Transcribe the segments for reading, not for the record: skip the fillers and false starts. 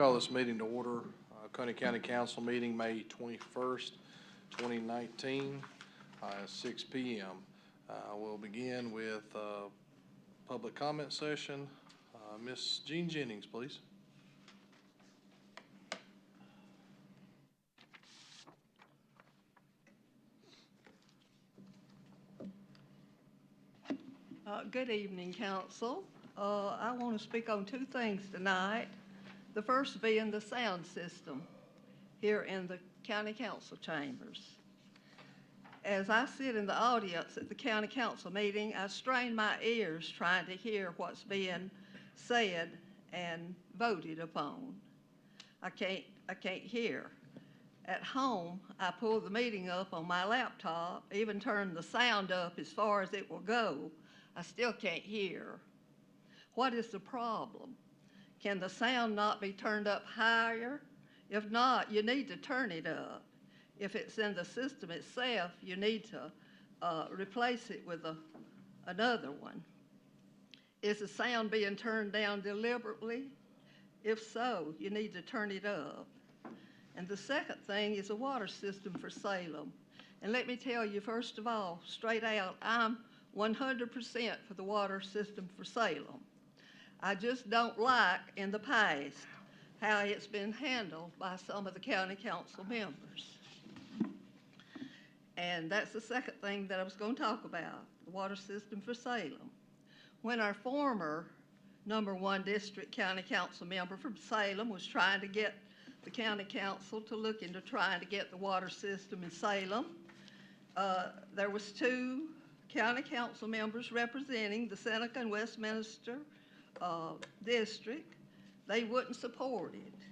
Call this meeting to order. Coney County Council meeting, May 21st, 2019, 6 p.m. We'll begin with public comment session. Ms. Jean Jennings, please. Good evening, Council. I want to speak on two things tonight. The first being the sound system here in the County Council chambers. As I sit in the audience at the County Council meeting, I strain my ears trying to hear what's being said and voted upon. I can't hear. At home, I pull the meeting up on my laptop, even turn the sound up as far as it will go. I still can't hear. What is the problem? Can the sound not be turned up higher? If not, you need to turn it up. If it's in the system itself, you need to replace it with another one. Is the sound being turned down deliberately? If so, you need to turn it up. And the second thing is a water system for Salem. And let me tell you, first of all, straight out, I'm 100% for the water system for Salem. I just don't like in the past how it's been handled by some of the county council members. And that's the second thing that I was going to talk about, the water system for Salem. When our former number 1 district county council member from Salem was trying to get the county council to look into trying to get the water system in Salem, there was 2 county council members representing the Seneca and Westminster district. They wouldn't support it.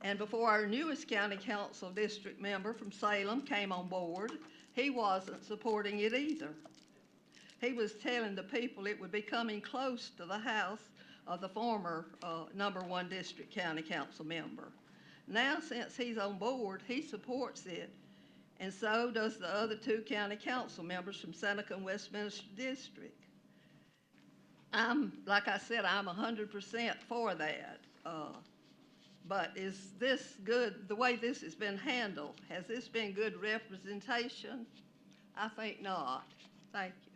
And before our newest county council district member from Salem came on board, he wasn't supporting it either. He was telling the people it would be coming close to the house of the former number 1 district county council member. Now, since he's on board, he supports it, and so does the other 2 county council members from Seneca and Westminster district. Like I said, I'm 100% for that. But is this good, the way this has been handled? Has this been good representation? I think not. Thank you.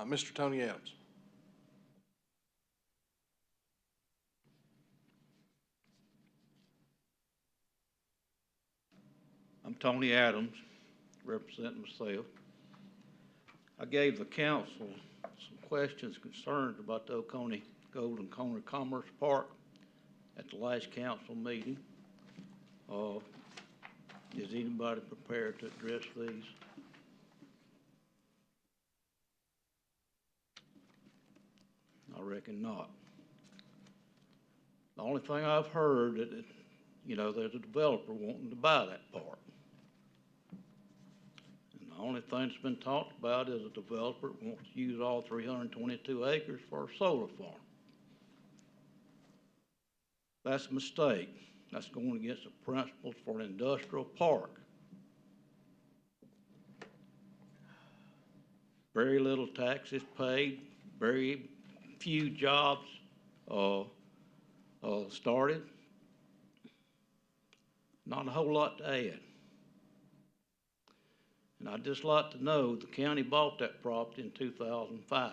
Mr. Tony Adams. I'm Tony Adams, representing myself. I gave the council some questions, concerns about the Oconee Golden Corner Commerce Park at the last council meeting. Is anybody prepared to address these? I reckon not. The only thing I've heard that, there's a developer wanting to buy that park. The only thing that's been talked about is a developer wants to use all 322 acres for a solar farm. That's a mistake. That's going against the principles for an industrial park. Very little taxes paid, very few jobs started. Not a whole lot to add. And I'd just like to know, the county bought that property in 2005.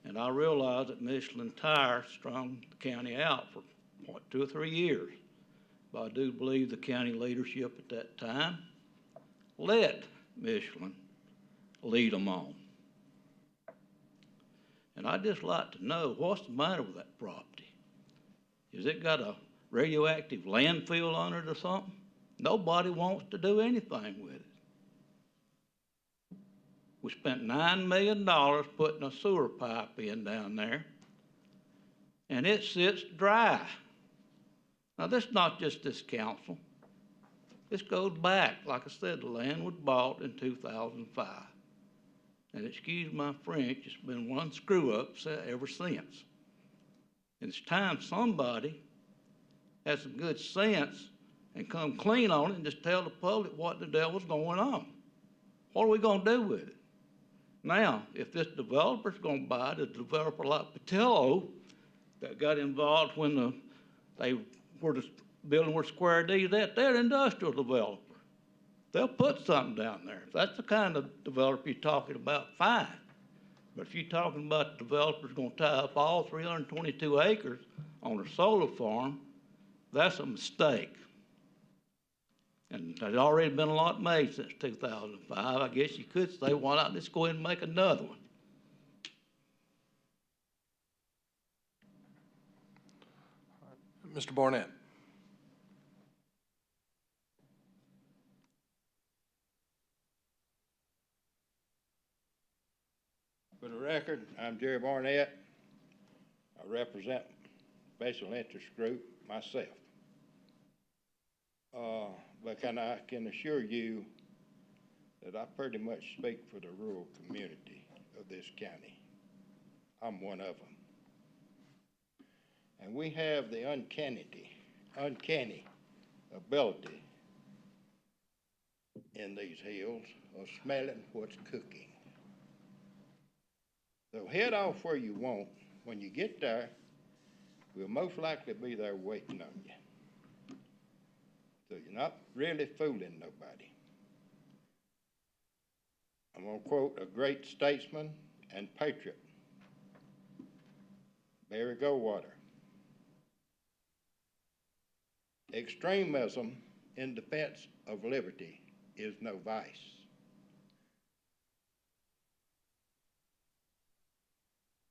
And I realize that Michelin Tire strung the county out for, 2 or 3 years. But I do believe the county leadership at that time let Michelin lead them on. And I'd just like to know, what's the matter with that property? Has it got a radioactive landfill on it or something? Nobody wants to do anything with it. We spent $9 million putting a sewer pipe in down there, and it sits dry. Now, this is not just this council. This goes back, like I said, the land was bought in 2005. And excuse my French, it's been one screw-up ever since. And it's time somebody has some good sense and come clean on it and just tell the public what the devil's going on. What are we going to do with it? Now, if this developer's gonna buy it, a developer like Patillo that got involved when the building where Square D's at, they're an industrial developer. They'll put something down there. If that's the kind of developer you're talking about, fine. But if you're talking about the developer's gonna tie up all 322 acres on a solar farm, that's a mistake. And there's already been a lot made since 2005. I guess you could say, why not just go ahead and make another one? Mr. Barnett? For the record, I'm Jerry Barnett. I represent Special Interest Group myself. But I can assure you that I pretty much speak for the rural community of this county. I'm one of them. And we have the uncanny ability in these hills of smelling what's cooking. So head off where you want. When you get there, we'll most likely be there waiting on you. So you're not really fooling nobody. I'm going to quote a great statesman and patriot, Barry Goldwater. Extremism in defense of liberty is no vice.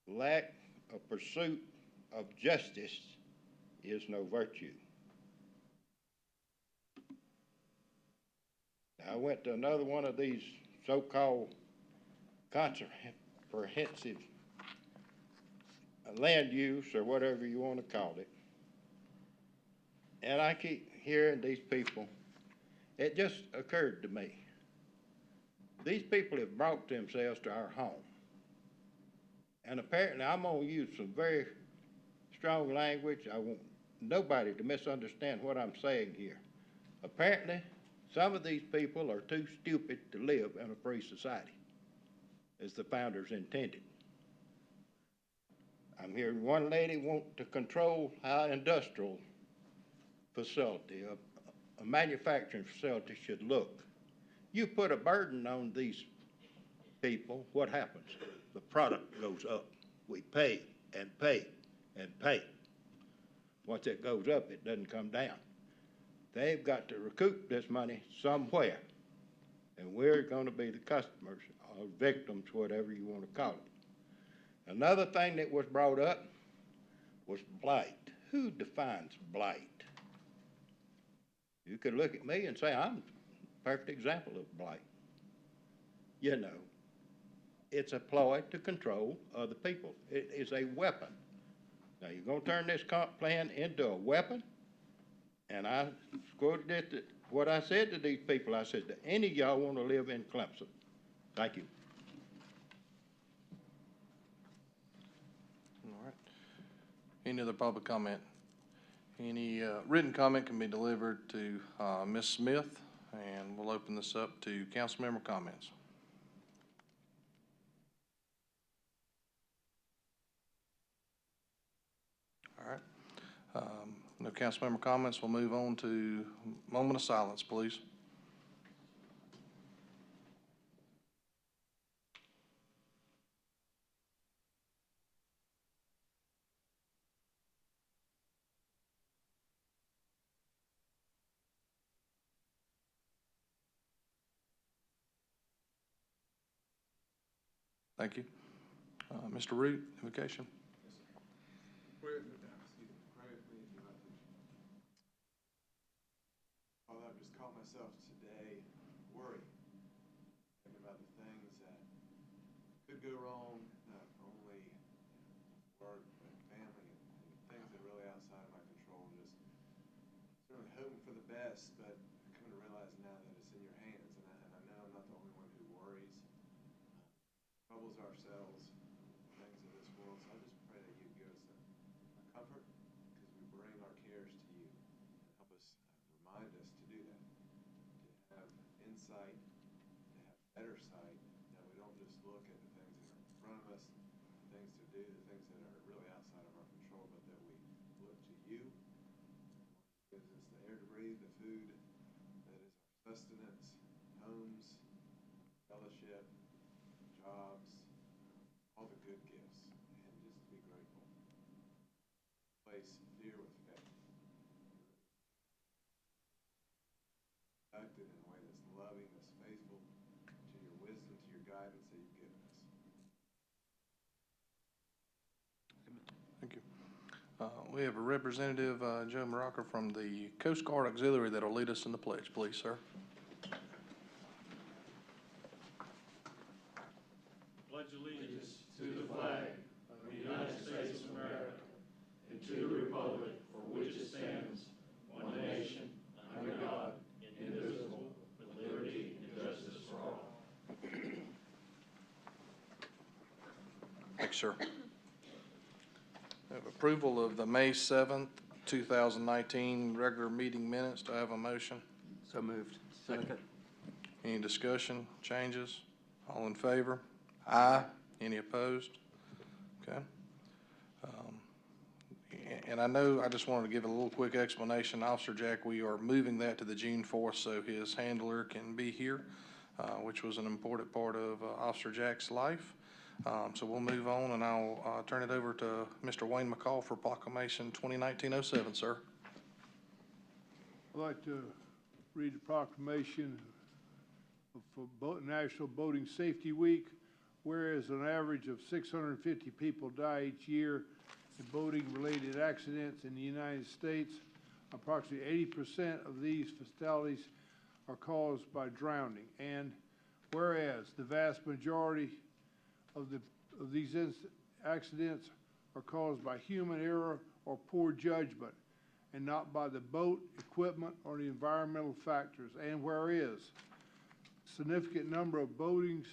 Lack of pursuit of justice is no virtue. Now, I went to another one of these so-called comprehensive land use or whatever you want to call it, and I keep hearing these people. It just occurred to me. These people have brought themselves to our home. And apparently I'm going to use some very strong language. I want nobody to misunderstand what I'm saying here. Apparently, some of these people are too stupid to live in a free society, as the founders intended. I'm hearing one lady want to control how an industrial facility, a manufacturing facility should look. You put a burden on these people, what happens? The product goes up. We pay and pay and pay. Once it goes up, it doesn't come down. They've got to recoup this money somewhere, and we're going to be the customers or victims, whatever you want to call it. Another thing that was brought up was blight. Who defines blight? You could look at me and say, I'm a perfect example of blight. You know, it's a ploy to control other people. It is a weapon. Now, you're going to turn this comp plan into a weapon? And I quoted it, what I said to these people. I said, do any of y'all want to live in Clemson? Thank you. All right. Any other public comment? Any written comment can be delivered to Ms. Smith, and we'll open this up to council member comments. All right. No council member comments. We'll move on to moment of silence, please. Thank you. Mr. Root, invocation. Pray with me if you like. Father, I've just caught myself today worried, thinking about the things that could go wrong, not only work, but family, and things that are really outside of my control. Just certainly hoping for the best, but I come to realize now that it's in your hands, and I know I'm not the only one who worries, troubles ourselves, things of this world. So I just pray that you give us a comfort, because we bring our cares to you, and help us remind us to do that, to have insight, to have better sight, that we don't just look at do, the things that are really outside of our control, but that we look to you. Gives us the air to breathe, the food that is our sustenance, homes, fellowship, jobs, all the good gifts, and just to be grateful. Place fear with faith. Acted in a way that's loving, that's faithful to your wisdom, to your guidance that you've given us. Thank you. We have a representative, Joe Morocco from the Coast Guard Auxiliary that'll lead us in the pledge, please, sir. Pledge allegiance to the flag of the United States of America and to the republic for which it stands, one nation, under God, indivisible, with liberty and justice for all. Thanks, sir. We have approval of the May 7th, 2019 regular meeting minutes. Do I have a motion? So moved. Second. Any discussion, changes? All in favor? Aye. Any opposed? Okay. And I know, I just wanted to give a little quick explanation. Officer Jack, we are moving that to the June 4th so his handler can be here, which was an important part of Officer Jack's life. So we'll move on, and I'll turn it over to Mr. Wayne McCall for Proclamation 2019-07, sir. I'd like to read the proclamation for National Boating Safety Week. Whereas an average of 650 people die each year in boating-related accidents in the United States, approximately 80% of these fatalities are caused by drowning. And whereas the vast majority of these accidents are caused by human error or poor judgment, and not by the boat, equipment, or the environmental factors. And whereas significant number of boaters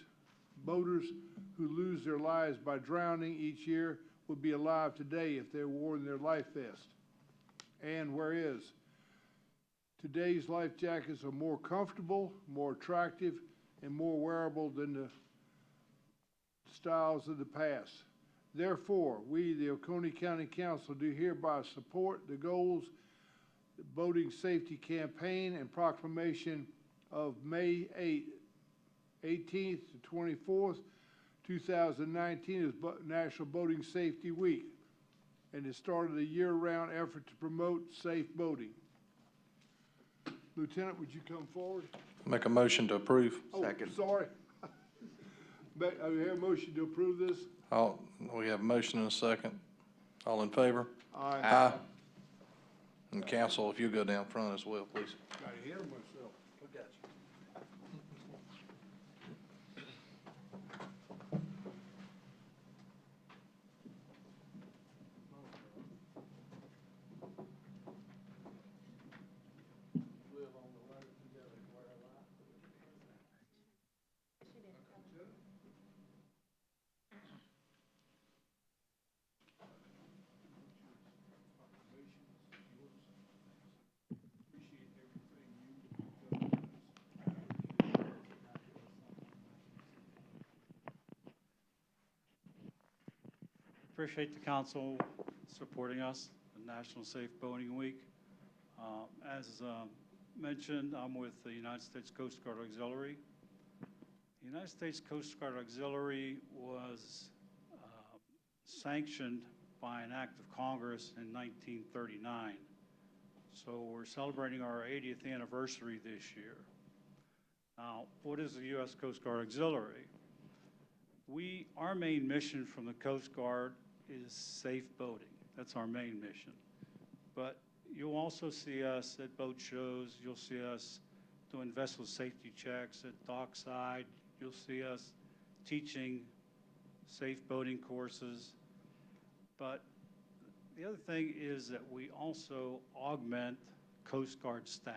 who lose their lives by drowning each year would be alive today if they wore their life vest. And whereas today's life jackets are more comfortable, more attractive, and more wearable than the styles of the past. Therefore, we, the Oconee County Council, do hereby support the goals, the Boating Safety Campaign and proclamation of May 18th to 24th, 2019 is National Boating Safety Week, and it started a year-round effort to promote safe boating. Lieutenant, would you come forward? Make a motion to approve. Second. Oh, sorry. I hear a motion to approve this. We have a motion and a second. All in favor? Aye. Aye. And council, if you go down front as well, please. Got ahead of myself. Look at you. Appreciate the council supporting us in National Safe Boating Week. As mentioned, I'm with the United States Coast Guard Auxiliary. The United States Coast Guard Auxiliary was sanctioned by an act of Congress in 1939. So we're celebrating our 80th anniversary this year. Now, what is the U.S. Coast Guard Auxiliary? Our main mission from the Coast Guard is safe boating. That's our main mission. But you'll also see us at boat shows. You'll see us doing vessel safety checks at dockside. You'll see us teaching safe boating courses. But the other thing is that we also augment Coast Guard staff.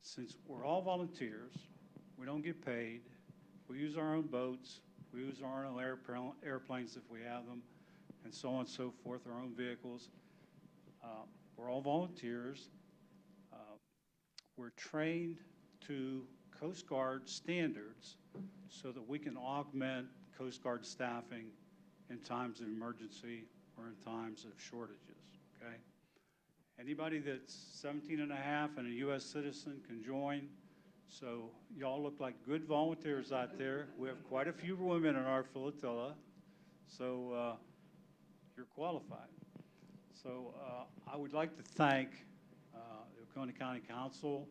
Since we're all volunteers, we don't get paid, we use our own boats, we use our own airplanes if we have them, and so on and so forth, our own vehicles. We're all volunteers. We're trained to Coast Guard standards so that we can augment Coast Guard staffing in times of emergency or in times of shortages, okay? Anybody that's 17 and a half and a U.S. citizen can join. So y'all look like good volunteers out there. We have quite a few women in our flotilla, so you're qualified. So I would like to thank the Oconee County Council.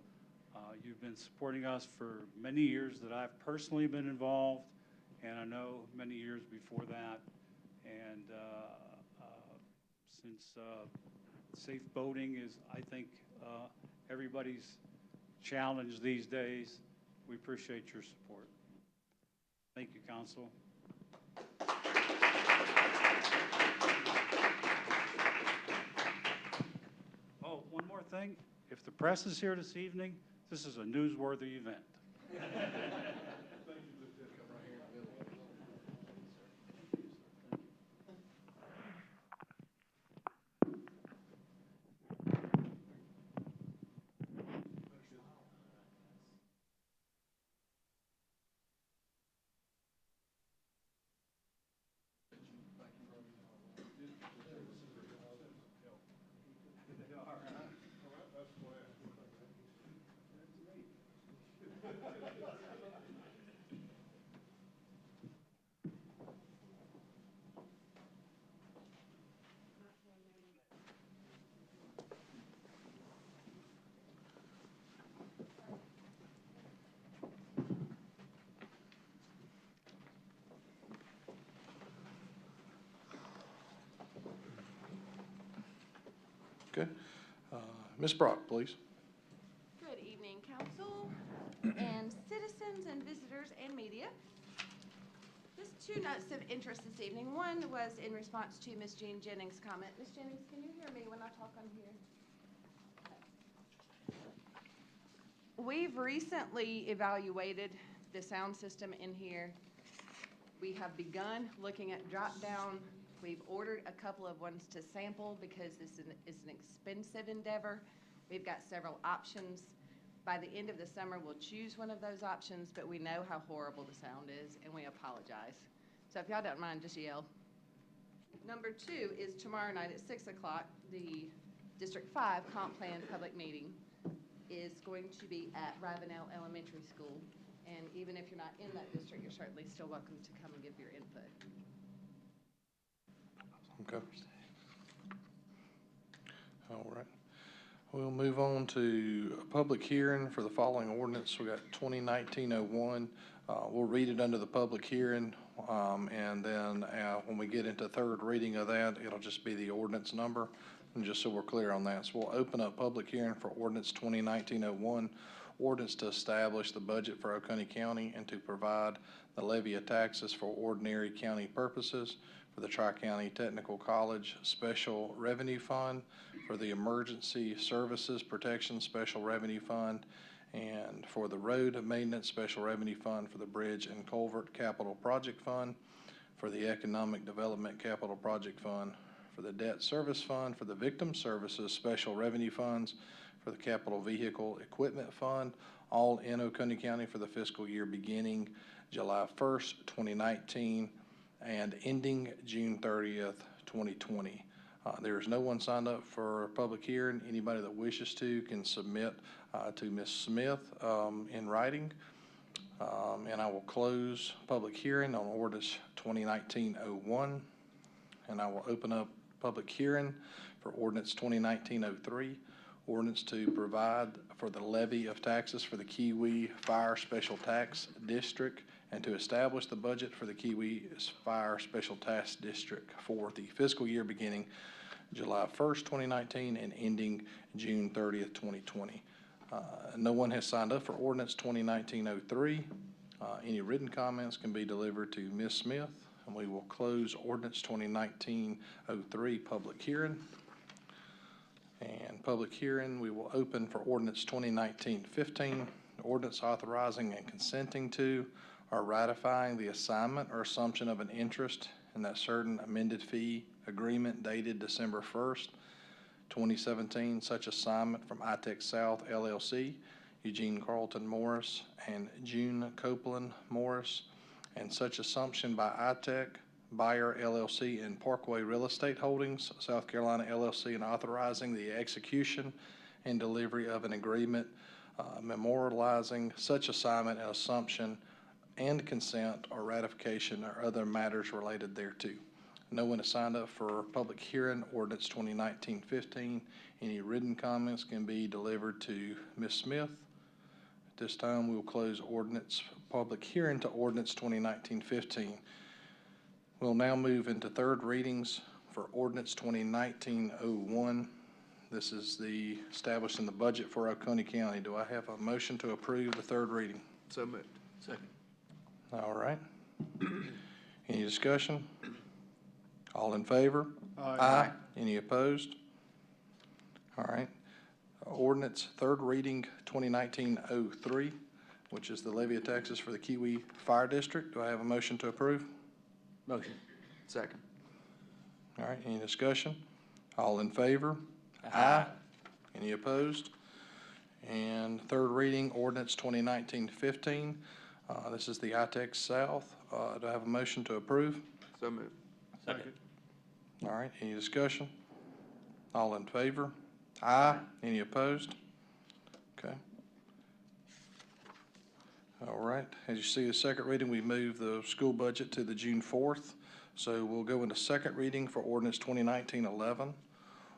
You've been supporting us for many years that I've personally been involved, and I know many years before that. And since safe boating is, I think, everybody's challenge these days, we appreciate your support. Thank you, Council. Oh, one more thing. If the press is here this evening, this is a newsworthy event. Okay. Ms. Brock, please. Good evening, council and citizens and visitors and media. Just two notes of interest this evening. One was in response to Ms. Jean Jennings' comment. Ms. Jennings, can you hear me when I talk on here? We've recently evaluated the sound system in here. We have begun looking at drop-down. We've ordered a couple of ones to sample because this is an expensive endeavor. We've got several options. By the end of the summer, we'll choose one of those options, but we know how horrible the sound is, and we apologize. So if y'all don't mind, just yell. Number two is tomorrow night at 6 o'clock, the District 5 Comp Plan public meeting is going to be at Ravenel Elementary School. And even if you're not in that district, you're certainly still welcome to come and give your input. Okay. All right. We'll move on to a public hearing for the following ordinance. We got 2019-01. We'll read it under the public hearing, and then when we get into third reading of that, it'll just be the ordinance number, and just so we're clear on that. So we'll open up public hearing for ordinance 2019-01, ordinance to establish the budget for Oconee County and to provide the levy of taxes for ordinary county purposes, for the Tri-County Technical College Special Revenue Fund, for the Emergency Services Protection Special Revenue Fund, and for the Road Maintenance Special Revenue Fund, for the Bridge and Culvert Capital Project Fund, for the Economic Development Capital Project Fund, for the Debt Service Fund, for the Victim Services Special Revenue Funds, for the Capital Vehicle Equipment Fund, all in Oconee County for the fiscal year beginning July 1st, 2019, and ending June 30th, 2020. There is no one signed up for a public hearing. Anybody that wishes to can submit to Ms. Smith in writing. And I will close public hearing on ordinance 2019-01. And I will open up public hearing for ordinance 2019-03. Ordinance to provide for the levy of taxes for the Keowee Fire Special Tax District and to establish the budget for the Keowee Fire Special Tax District for the fiscal year beginning July 1st, 2019 and ending June 30th, 2020. No one has signed up for ordinance 2019-03. Any written comments can be delivered to Ms. Smith, and we will close ordinance 2019-03 public hearing. And public hearing, we will open for ordinance 2019-15, ordinance authorizing and consenting to or ratifying the assignment or assumption of an interest in that certain amended fee agreement dated December 1st, 2017, such assignment from ITEC South LLC, Eugene Carlton Morris and June Copeland Morris, and such assumption by ITEC Buyer LLC and Parkway Real Estate Holdings, South Carolina LLC, and authorizing the execution and delivery of an agreement memorializing such assignment and assumption and consent or ratification or other matters related thereto. No one has signed up for public hearing, ordinance 2019-15. Any written comments can be delivered to Ms. Smith. At this time, we will close ordinance, public hearing to ordinance 2019-15. We'll now move into third readings for ordinance 2019-01. This is the establishing the budget for Oconee County. Do I have a motion to approve the third reading? So moved. Second. All right. Any discussion? All in favor? Aye. Any opposed? All right. Ordinance, third reading, 2019-03, which is the levy of taxes for the Kiwi Fire District. Do I have a motion to approve? Motion. Second. All right, any discussion? All in favor? Aye. Any opposed? And third reading, ordinance 2019-15. This is the ITEX South. Do I have a motion to approve? So moved. Second. All right, any discussion? All in favor? Aye. Any opposed? Okay. All right, as you see the second reading, we move the school budget to the June 4th. So we'll go into second reading for ordinance 2019-11.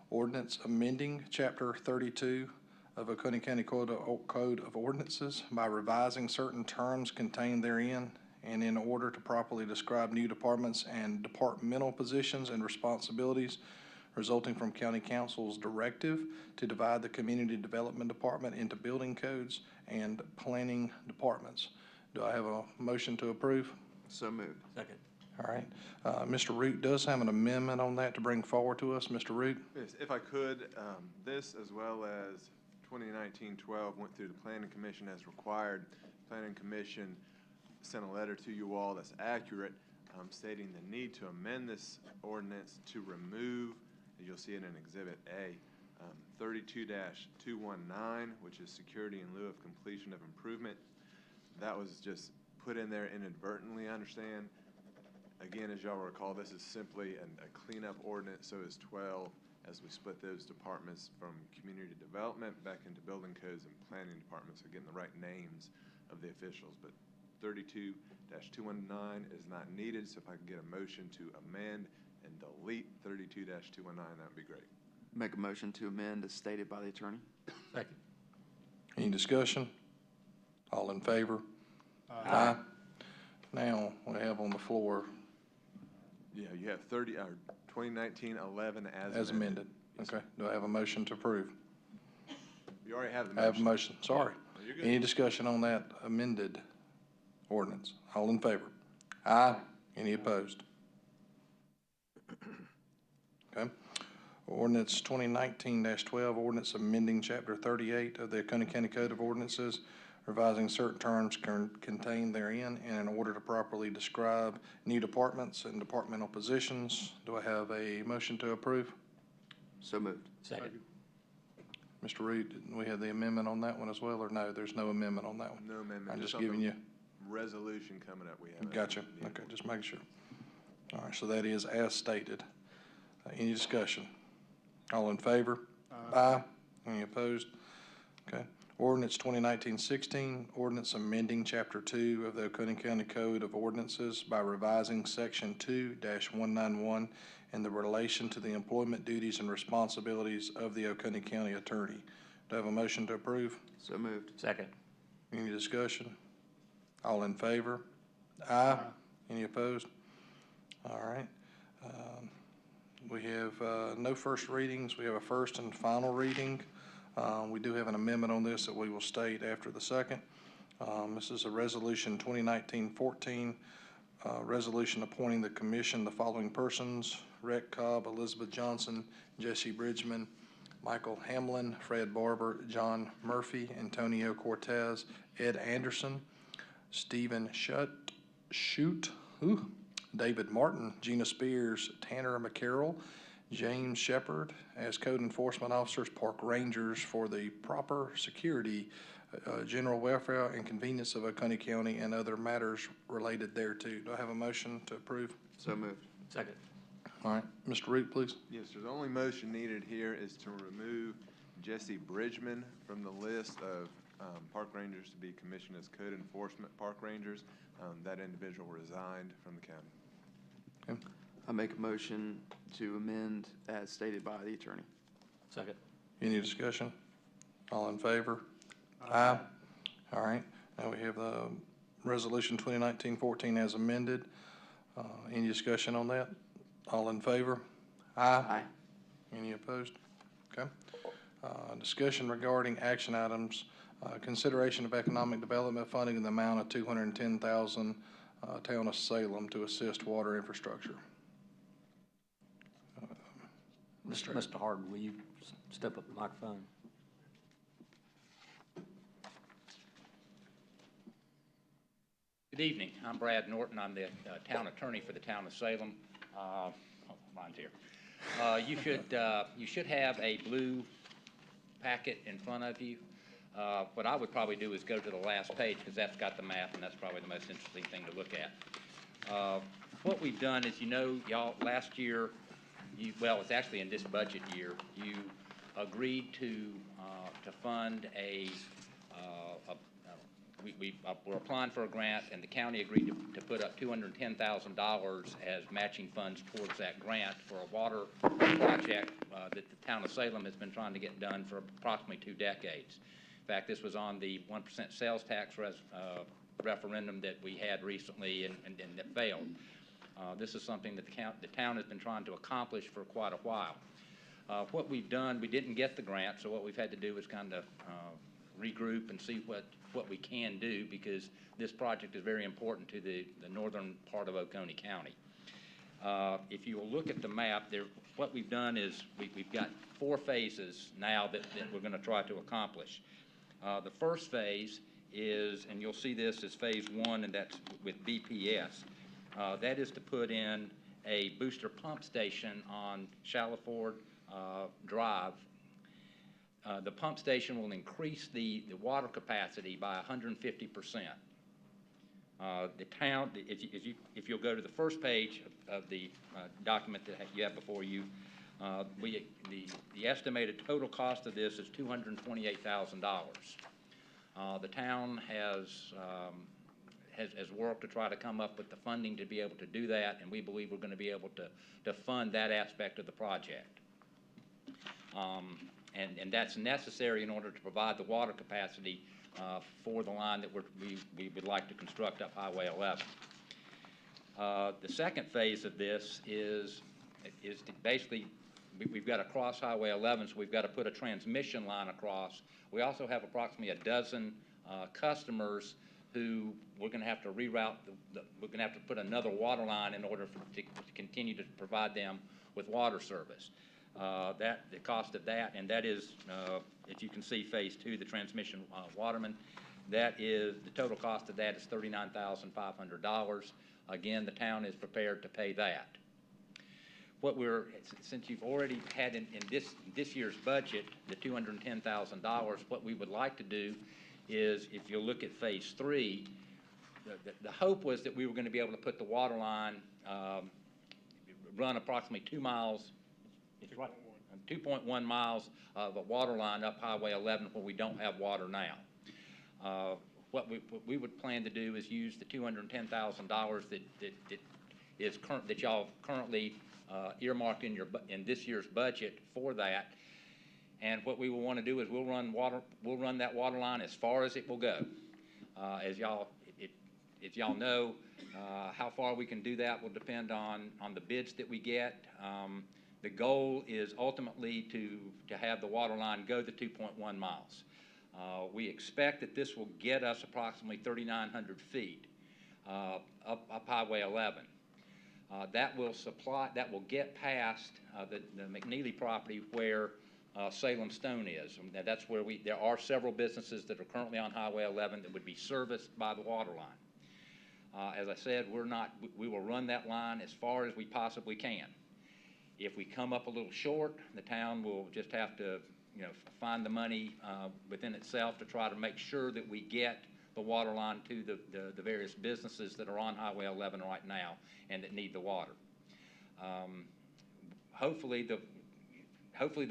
Ordinance amending Chapter 32 of Oconee County Code of Ordinances by revising certain terms contained therein and in order to properly describe new departments and departmental positions and responsibilities resulting from County Council's directive to divide the Community Development Department into building codes and planning departments. Do I have a motion to approve? So moved. Second. All right. Mr. Root does have an amendment on that to bring forward to us. Mr. Root? Yes, if I could, this as well as 2019-12 went through the Planning Commission as required. Planning Commission sent a letter to you all that's accurate, stating the need to amend this ordinance to remove, you'll see it in Exhibit A, 32-219, which is security in lieu of completion of improvement. That was just put in there inadvertently, I understand. Again, as y'all recall, this is simply a cleanup ordinance, so is 12, as we split those departments from community development back into building codes and planning departments, so getting the right names of the officials. But 32-219 is not needed, so if I can get a motion to amend and delete 32-219, that would be great. Make a motion to amend as stated by the attorney. Second. Any discussion? All in favor? Aye. Now, we have on the floor Yeah, you have 2019-11 as amended. Yes, Okay. Do I have a motion to approve? You already have the I motion. have a motion. Sorry. No, you're good. Any discussion on that amended ordinance? All in favor? Aye. Any opposed? Okay. Ordinance 2019-12, ordinance amending Chapter 38 of the Oconee County Code of Ordinances, revising certain terms contained therein and in order to properly describe new departments and departmental positions. Do I have a motion to approve? So moved. Second. Mr. Reed, didn't we have the amendment on that one as well, or no? There's no amendment on that one? No amendment. I'm just on the giving you. Resolution coming up, we have. Gotcha. Okay, just making sure. All right, so that is as stated. Any discussion? All in favor? Aye. Any opposed? Okay. Ordinance 2019-16, ordinance amending Chapter 2 of the Oconee County Code of Ordinances by revising Section 2-191 in the relation to the employment duties and responsibilities of the Oconee County Attorney. Do I have a motion to approve? So moved. Second. Any discussion? All in favor? Aye. Any opposed? All right. We have no first readings. We have a first and final reading. We do have an amendment on this that we will state after the second. This is a resolution 2019-14, resolution appointing the commission the following persons: Rhett Cobb, Elizabeth Johnson, Jesse Bridgman, Michael Hamlin, Fred Barber, John Murphy, Antonio Cortez, Ed Anderson, Stephen Shute, David Martin, Gina Spears, Tanner McCarroll, James Shepard as code enforcement officers, park rangers for the proper security general welfare and convenience of Oconee County and other matters related thereto. Do I have a motion to approve? So moved. Second. All right, Mr. Root, please. Yes, sir. The only motion needed here is to remove Jesse Bridgman from the list of park rangers to be commissioned as code enforcement park rangers. That individual resigned from the county. Okay. I make a motion to amend as stated by the attorney. Second. Any discussion? All in favor? Aye. All right, now we have the resolution 2019-14 as amended. Any discussion on that? All in favor? Aye. Any opposed? Okay. Discussion regarding action items, consideration of economic development funding in the amount of $210,000, Town of Salem to assist water infrastructure. Mr. Harden, will you step up the microphone? Good evening. I'm Brad Norton. I'm the town attorney for the town of Salem. Mine's here. You should have a blue packet in front of you. What I would probably do is go to the last page because that's got the map and that's probably the most interesting thing to look at. What we've done is, y'all, last year, well, it's actually in this budget year, you agreed to fund we're applying for a grant, and the county agreed to put up $210,000 as matching funds towards that grant for a water project that the town of Salem has been trying to get done for approximately 2 decades. In fact, this was on the 1% sales tax referendum that we had recently and that failed. This is something that the town has been trying to accomplish for quite a while. What we've done, we didn't get the grant, so what we've had to do is kind of regroup and see what we can do, because this project is very important to the northern part of Oconee County. If you will look at the map there, what we've done is we've got 4 phases now that we're going to try to accomplish. The first phase is, and you'll see this as phase 1, and that's with BPS. That is to put in a booster pump station on Shallowford Drive. The pump station will increase the water capacity by 150%. The town, if you'll go to the first page of the document that you have before you, the estimated total cost of this is $228,000. The town has worked to try to come up with the funding to be able to do that, and we believe we're going to be able to fund that aspect of the project. And that's necessary in order to provide the water capacity for the line that we would like to construct up Highway 11. The second phase of this is to basically, we've got to cross Highway 11, so we've got to put a transmission line across. We also have approximately 12 customers who we're going to have to reroute. We're going to have to put another water line in order to continue to provide them with water service. The cost of that, and that is, as you can see, phase 2, the transmission waterman, that is, the total cost of that is $39,500. Again, the town is prepared to pay that. Since you've already had in this year's budget the $210,000, what we would like to do is, if you look at phase 3, the hope was that we were going to be able to put the water line, run approximately 2 miles. It's right, 2.1 miles of a water line up Highway 11 where we don't have water now. What we would plan to do is use the $210,000 that y'all currently earmarked in this year's budget for that. And what we will want to do is we'll run that water line as far as it will go. As y'all know, how far we can do that will depend on the bids that we get. The goal is ultimately to have the water line go the 2.1 miles. We expect that this will get us approximately 3,900 feet up Highway 11. That will get past the McNeely property where Salem Stone is. And that's where there are several businesses that are currently on Highway 11 that would be serviced by the water line. As I said, we will run that line as far as we possibly can. If we come up a little short, the town will just have to, you know, find the money within itself to try to make sure that we get the water line to the various businesses that are on Highway 11 right now and that need the water. Hopefully the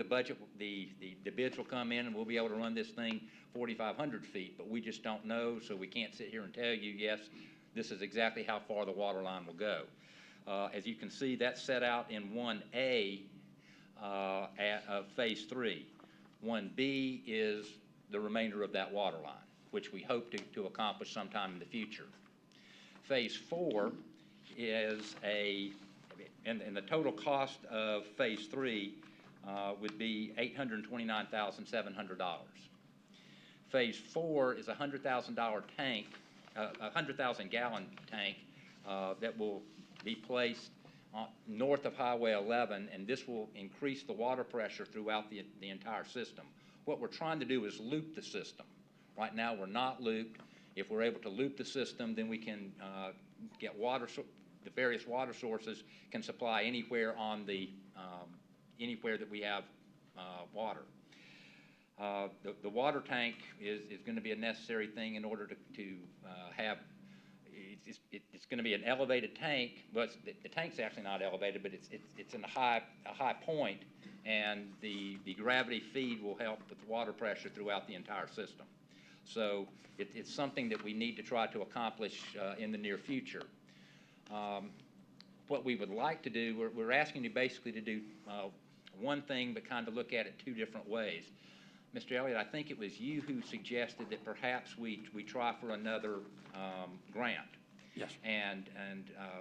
budget, the bids will come in and we'll be able to run this thing 4,500 feet, but we just don't know, so we can't sit here and tell you, yes, this is exactly how far the water line will go. As you can see, that's set out in 1A of Phase 3. 1B is the remainder of that water line, which we hope to accomplish sometime in the future. Phase 4 is and the total cost of Phase 3 would be $829,700. Phase 4 is a $100,000 tank, a 100,000 gallon tank that will be placed north of Highway 11, and this will increase the water pressure throughout the entire system. What we're trying to do is loop the system. Right now, we're not looped. If we're able to loop the system, then we can get water. The various water sources can supply anywhere on anywhere that we have water. The water tank is going to be a necessary thing in order to have. It's going to be an elevated tank. Well, the tank's actually not elevated, but it's in a high point, and the gravity feed will help with water pressure throughout the entire system. So it's something that we need to try to accomplish in the near future. What we would like to do, we're asking you basically to do one thing, but kind of look at it two different ways. Mr. Elliott, I think it was you who suggested that perhaps we try for another grant. Yes. And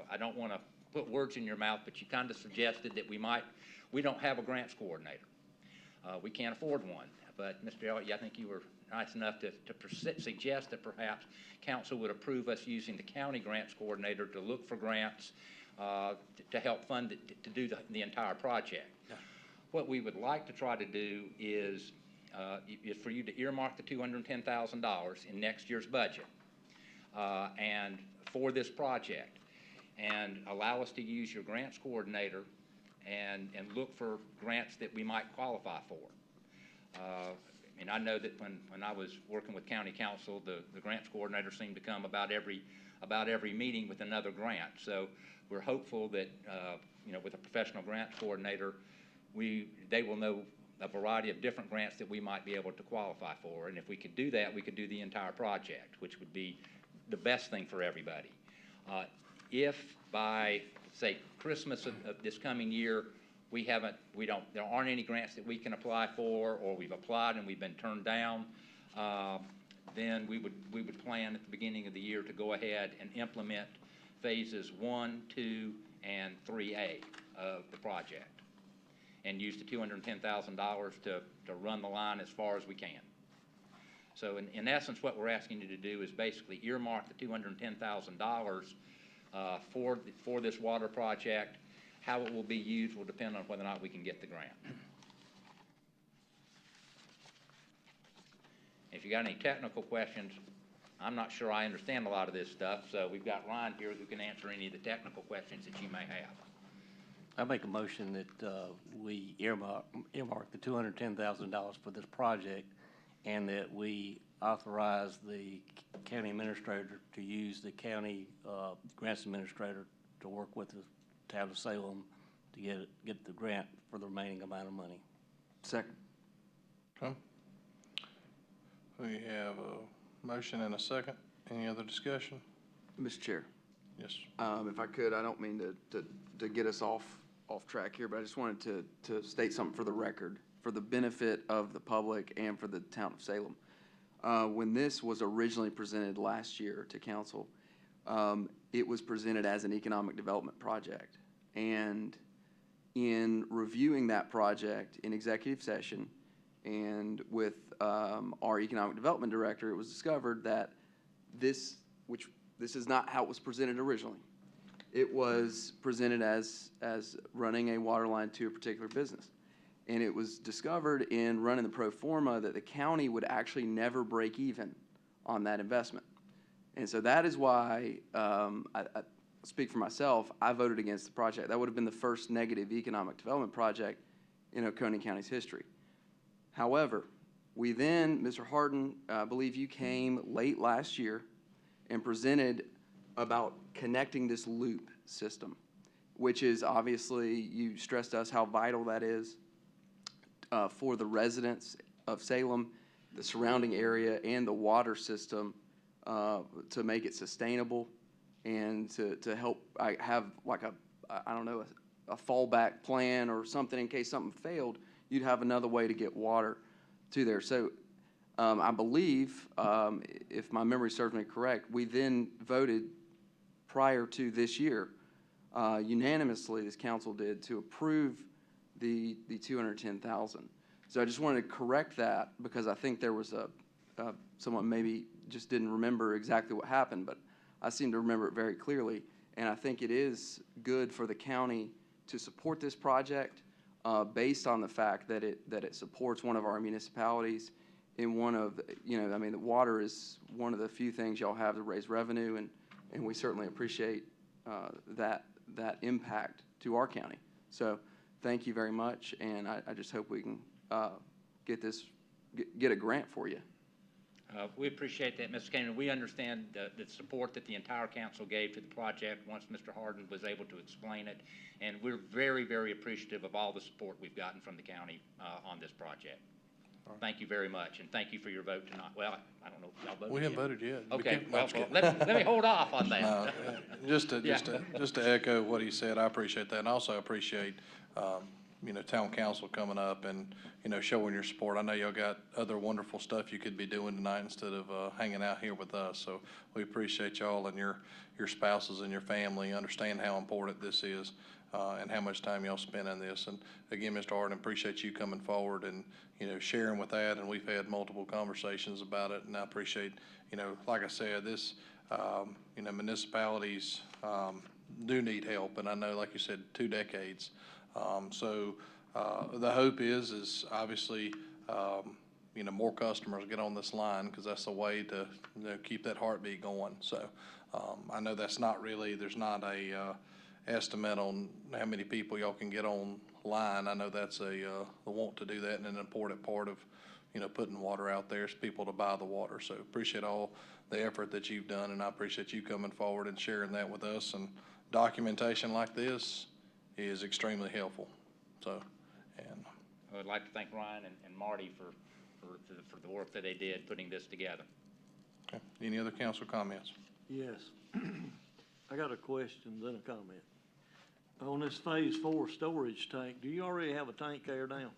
I don't want to put words in your mouth, but you kind of suggested that we don't have a grants coordinator. We can't afford one. But Mr. Elliott, I think you were nice enough to suggest that perhaps council would approve us using the county grants coordinator to look for grants to help fund it, to do the entire project. Yeah. What we would like to try to do is for you to earmark the $210,000 in next year's budget and for this project, and allow us to use your grants coordinator and look for grants that we might qualify for. And I know that when I was working with county council, the grants coordinator seemed to come about every meeting with another grant. So we're hopeful that with a professional grants coordinator, they will know a variety of different grants that we might be able to qualify for. And if we could do that, we could do the entire project, which would be the best thing for everybody. If by, say, Christmas of this coming year, there aren't any grants that we can apply for, or we've applied and we've been turned down, then we would plan at the beginning of the year to go ahead and implement phases 1, 2, and 3A of the project, and use the $210,000 to run the line as far as we can. So in essence, what we're asking you to do is basically earmark the $210,000 for this water project. How it will be used will depend on whether or not we can get the grant. If you got any technical questions, I'm not sure I understand a lot of this stuff, so we've got Ryan here who can answer any of the technical questions that you may have. I make a motion that we earmark the $210,000 for this project, and that we authorize the county administrator to use the county grants administrator to work with the town of Salem to get the grant for the remaining amount of money. Second. Okay. We have a motion and a second. Any other discussion? Mr. Chair, Yes. if I could, I don't mean to get us off track here, but I just wanted to state something for the record, for the benefit of the public and for the town of Salem. When this was originally presented last year to council, it was presented as an economic development project. And in reviewing that project in executive session and with our economic development director, it was discovered that this is not how it was presented originally. It was presented as running a water line to a particular business. And it was discovered in running the pro forma that the county would actually never break even on that investment. And so that is why, I speak for myself, I voted against the project. That would have been the first negative economic development project in Oconee County's history. However, we then, Mr. Harden, I believe you came late last year and presented about connecting this loop system, which is obviously, you stressed to us how vital that is for the residents of Salem, the surrounding area, and the water system to make it sustainable and to help have like I don't know, a fallback plan or something in case something failed, you'd have another way to get water to there. So I believe, if my memory serves me correct, we then voted prior to this year, unanimously, this council did, to approve the 210,000. So I just wanted to correct that because I think there was someone maybe just didn't remember exactly what happened, but I seem to remember it very clearly. And I think it is good for the county to support this project based on the fact that it supports one of our municipalities in one of, I mean, the water is one of the few things y'all have to raise revenue, and we certainly appreciate that impact to our county. So thank you very much, and I just hope we can get a grant for you. We appreciate that, Mr. Cannon. We understand the support that the entire council gave to the project once Mr. Harden was able to explain it, and we're very, very appreciative of all the support we've gotten from the county on this project. Thank you very much, and thank you for your vote tonight. Well, I don't know if y'all voted We haven't yet. voted yet. Okay, No, I'm well, just let me hold off on that. No, just Yeah. to echo what he said, I appreciate that, and also appreciate, town council coming up and, showing your support. I know y'all got other wonderful stuff you could be doing tonight instead of, hanging out here with us, so we appreciate y'all and your spouses and your family understand how important this is, and how much time y'all spend on this. And again, Mr. Harden, appreciate you coming forward and, sharing with that, and we've had multiple conversations about it, and I appreciate, like I said, this, municipalities, do need help, and I know, like you said, 2 decades. So the hope is obviously, more customers get on this line because that's the way to, keep that heartbeat going. So I know there's not a estimate on how many people y'all can get online. I know that's the want to do that, and an important part of, putting water out there is people to buy the water. So appreciate all the effort that you've done, and I appreciate you coming forward and sharing that with us. And documentation like this is extremely helpful. So, and I would like to thank Ryan and Marty for the work that they did putting this together. okay. Any other council comments? Yes. I got a question, then a comment. On this Phase 4 storage tank, do you already have a tank there now?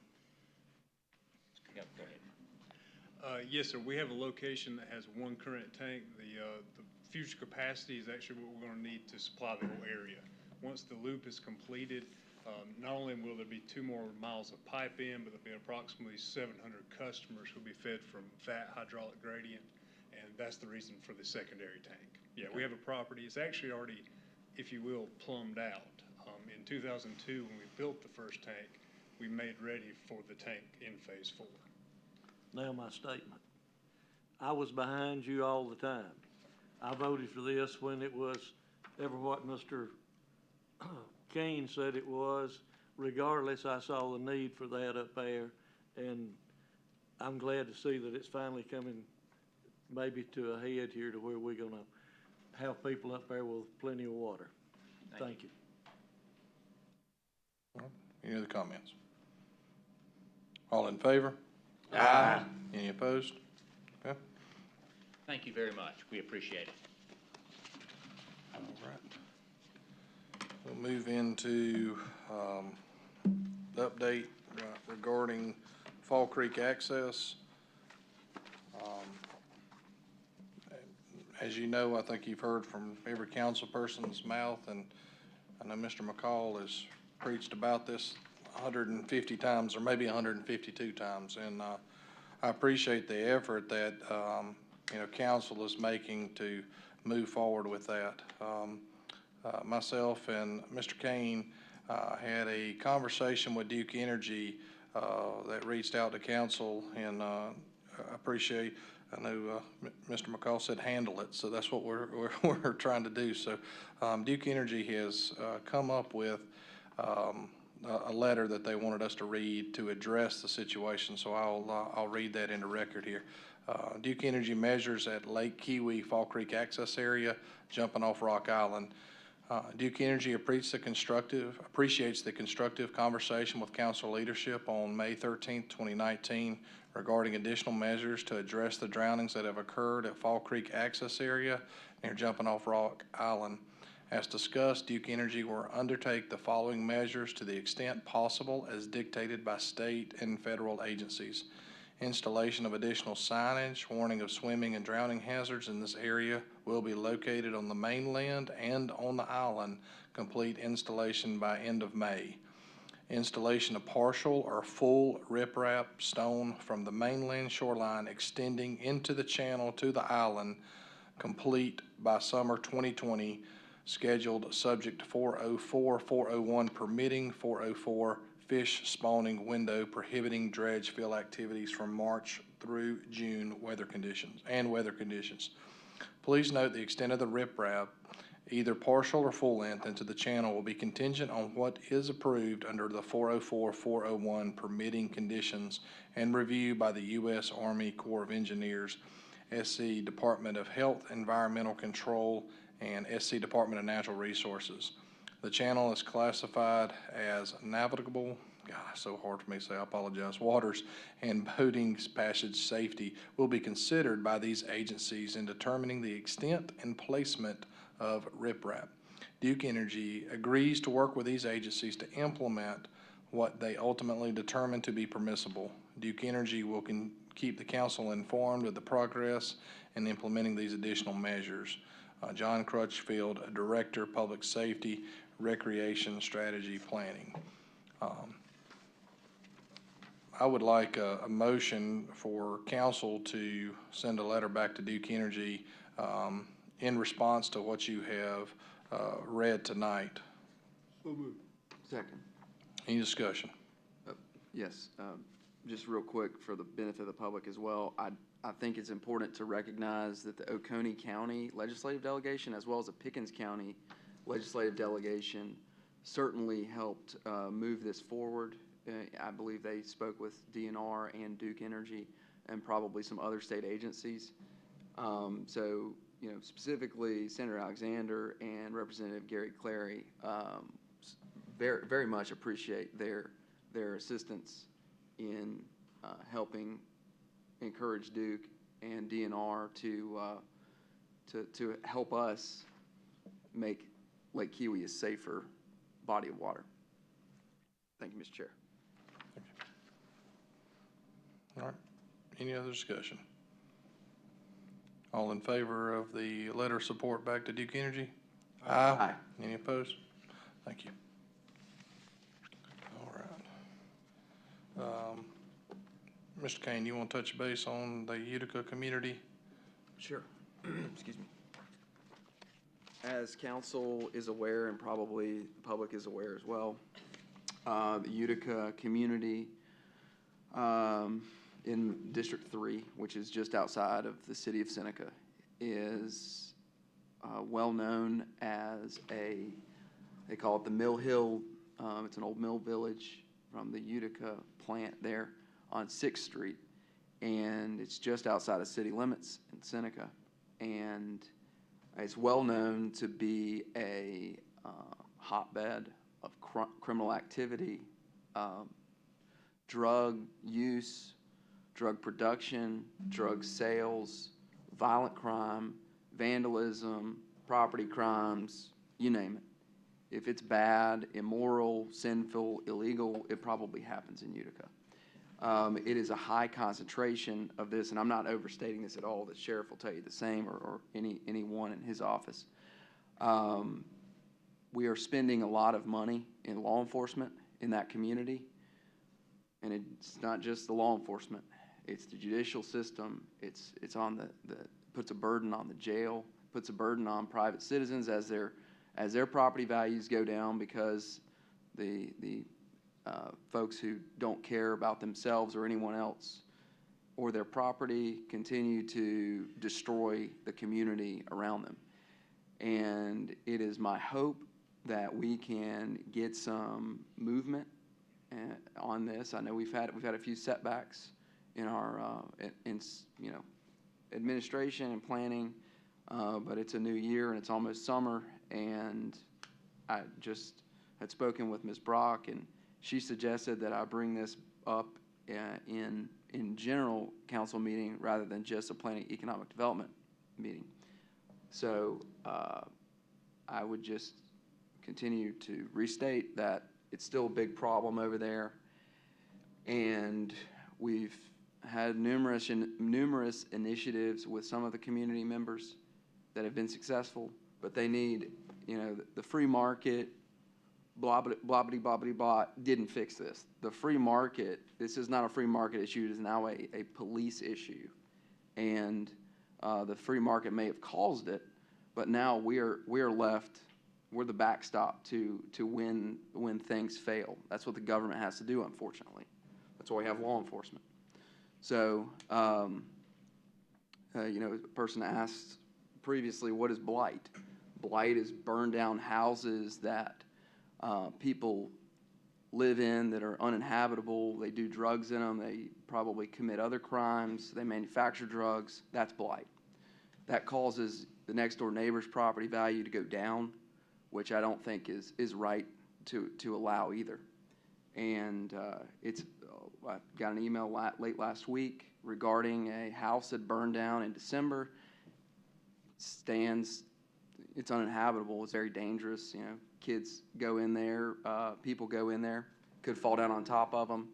Yeah, go ahead. Yes, sir. We have a location that has one current tank. The future capacity is actually what we're going to need to supply the whole area. Once the loop is completed, not only will there be 2 more miles of pipe in, but there'll be approximately 700 customers who'll be fed from that hydraulic gradient, and that's the reason for the secondary tank. Yeah, we have a property. It's actually already, if you will, plumbed out. In 2002, when we built the first tank, we made ready for the tank in Phase 4. Now my statement. I was behind you all the time. I voted for this when it was ever what Mr. Kane said it was. Regardless, I saw the need for that up there, and I'm glad to see that it's finally coming maybe to a head here to where we're gonna have people up there with plenty of water. Thank you. Any other comments? All in favor? Aye. Any opposed? Okay. Thank you very much. We appreciate it. All right. We'll move into the update regarding Fall Creek access. As you know, I think you've heard from every council person's mouth, and I know Mr. McCall has preached about this 150 times or maybe 152 times, and I appreciate the effort that council is making to move forward with that. Myself and Mr. Kane had a conversation with Duke Energy that reached out to council, and I know Mr. McCall said handle it, so that's what we're trying to do. So Duke Energy has come up with a letter that they wanted us to read to address the situation, so I'll read that into record here. Duke Energy measures at Lake Kiwi Fall Creek Access Area, Jumping Off Rock Island. Duke Energy appreciates the constructive conversation with council leadership on May 13th, 2019 regarding additional measures to address the drownings that have occurred at Fall Creek Access Area near Jumping Off Rock Island. As discussed, Duke Energy will undertake the following measures to the extent possible as dictated by state and federal agencies. Installation of additional signage, warning of swimming and drowning hazards in this area will be located on the mainland and on the island. Complete installation by end of May. Installation of partial or full riprap stone from the mainland shoreline extending into the channel to the island, complete by summer 2020, scheduled subject to 404-401 permitting, 404 fish spawning window prohibiting dredge fill activities from March through June weather conditions. Please note the extent of the riprap, either partial or full length, into the channel will be contingent on what is approved under the 404-401 permitting conditions and review by the U.S. Army Corps of Engineers, SC Department of Health, Environmental Control, and SC Department of Natural Resources. The channel is classified as navigable, God, it's so hard for me to say, I apologize, waters, and boating passage safety will be considered by these agencies in determining the extent and placement of riprap. Duke Energy agrees to work with these agencies to implement what they ultimately determine to be permissible. Duke Energy will keep the council informed of the progress in implementing these additional measures. John Crutchfield, Director, Public Safety, Recreation Strategy Planning. I would like a motion for council to send a letter back to Duke Energy in response to what you have read tonight. So moved. Second. Any discussion? Yes, just real quick for the benefit of the public as well, I think it's important to recognize that the Oconee County Legislative Delegation as well as the Pickens County Legislative Delegation certainly helped move this forward. I believe they spoke with DNR and Duke Energy and probably some other state agencies. So, you know, specifically Senator Alexander and Representative Gary Clary very, very much appreciate their assistance in helping encourage Duke and DNR to help us make Lake Kiwi a safer body of water. Thank you, Mr. Chair. All right. Any other discussion? All in favor of the letter of support back to Duke Energy? Aye. Any opposed? Thank you. All right. Mr. Kane, you want to touch base on the Utica community? Sure. Excuse me. As council is aware, and probably the public is aware as well, the Utica community in District 3, which is just outside of the city of Seneca, is well known as they call it the Mill Hill. It's an old mill village from the Utica plant there on 6th Street, and it's just outside of city limits in Seneca, and it's well known to be a hotbed of criminal activity, drug use, drug production, drug sales, violent crime, vandalism, property crimes, you name it. If it's bad, immoral, sinful, illegal, it probably happens in Utica. It is a high concentration of this, and I'm not overstating this at all. The sheriff will tell you the same, or anyone in his office. We are spending a lot of money in law enforcement in that community, and it's not just the law enforcement. It's the judicial system. It's on puts a burden on the jail, puts a burden on private citizens as their property values go down because the folks who don't care about themselves or anyone else or their property continue to destroy the community around them. And it is my hope that we can get some movement on this. I know we've had a few setbacks in our, you know, administration and planning, but it's a new year and it's almost summer, and I just had spoken with Ms. Brock, and she suggested that I bring this up in general council meeting rather than just a planning economic development meeting. So I would just continue to restate that it's still a big problem over there, and we've had numerous initiatives with some of the community members that have been successful, but they need, you know, the free market, blah, blah, blah, blah, blah, blah, blah, didn't fix this. The free market, this is not a free market issue, it is now a police issue. And the free market may have caused it, but now we're left, we're the backstop to when things fail. That's what the government has to do, unfortunately. That's why we have law enforcement. So, you know, a person asked previously, what is blight? Blight is burned down houses that people live in that are uninhabitable. They do drugs in them. They probably commit other crimes. They manufacture drugs. That's blight. That causes the next door neighbor's property value to go down, which I don't think is right to allow either. And I got an email late last week regarding a house that burned down in December. It's uninhabitable. It's very dangerous. You know, kids go in there, people go in there, could fall down on top of them.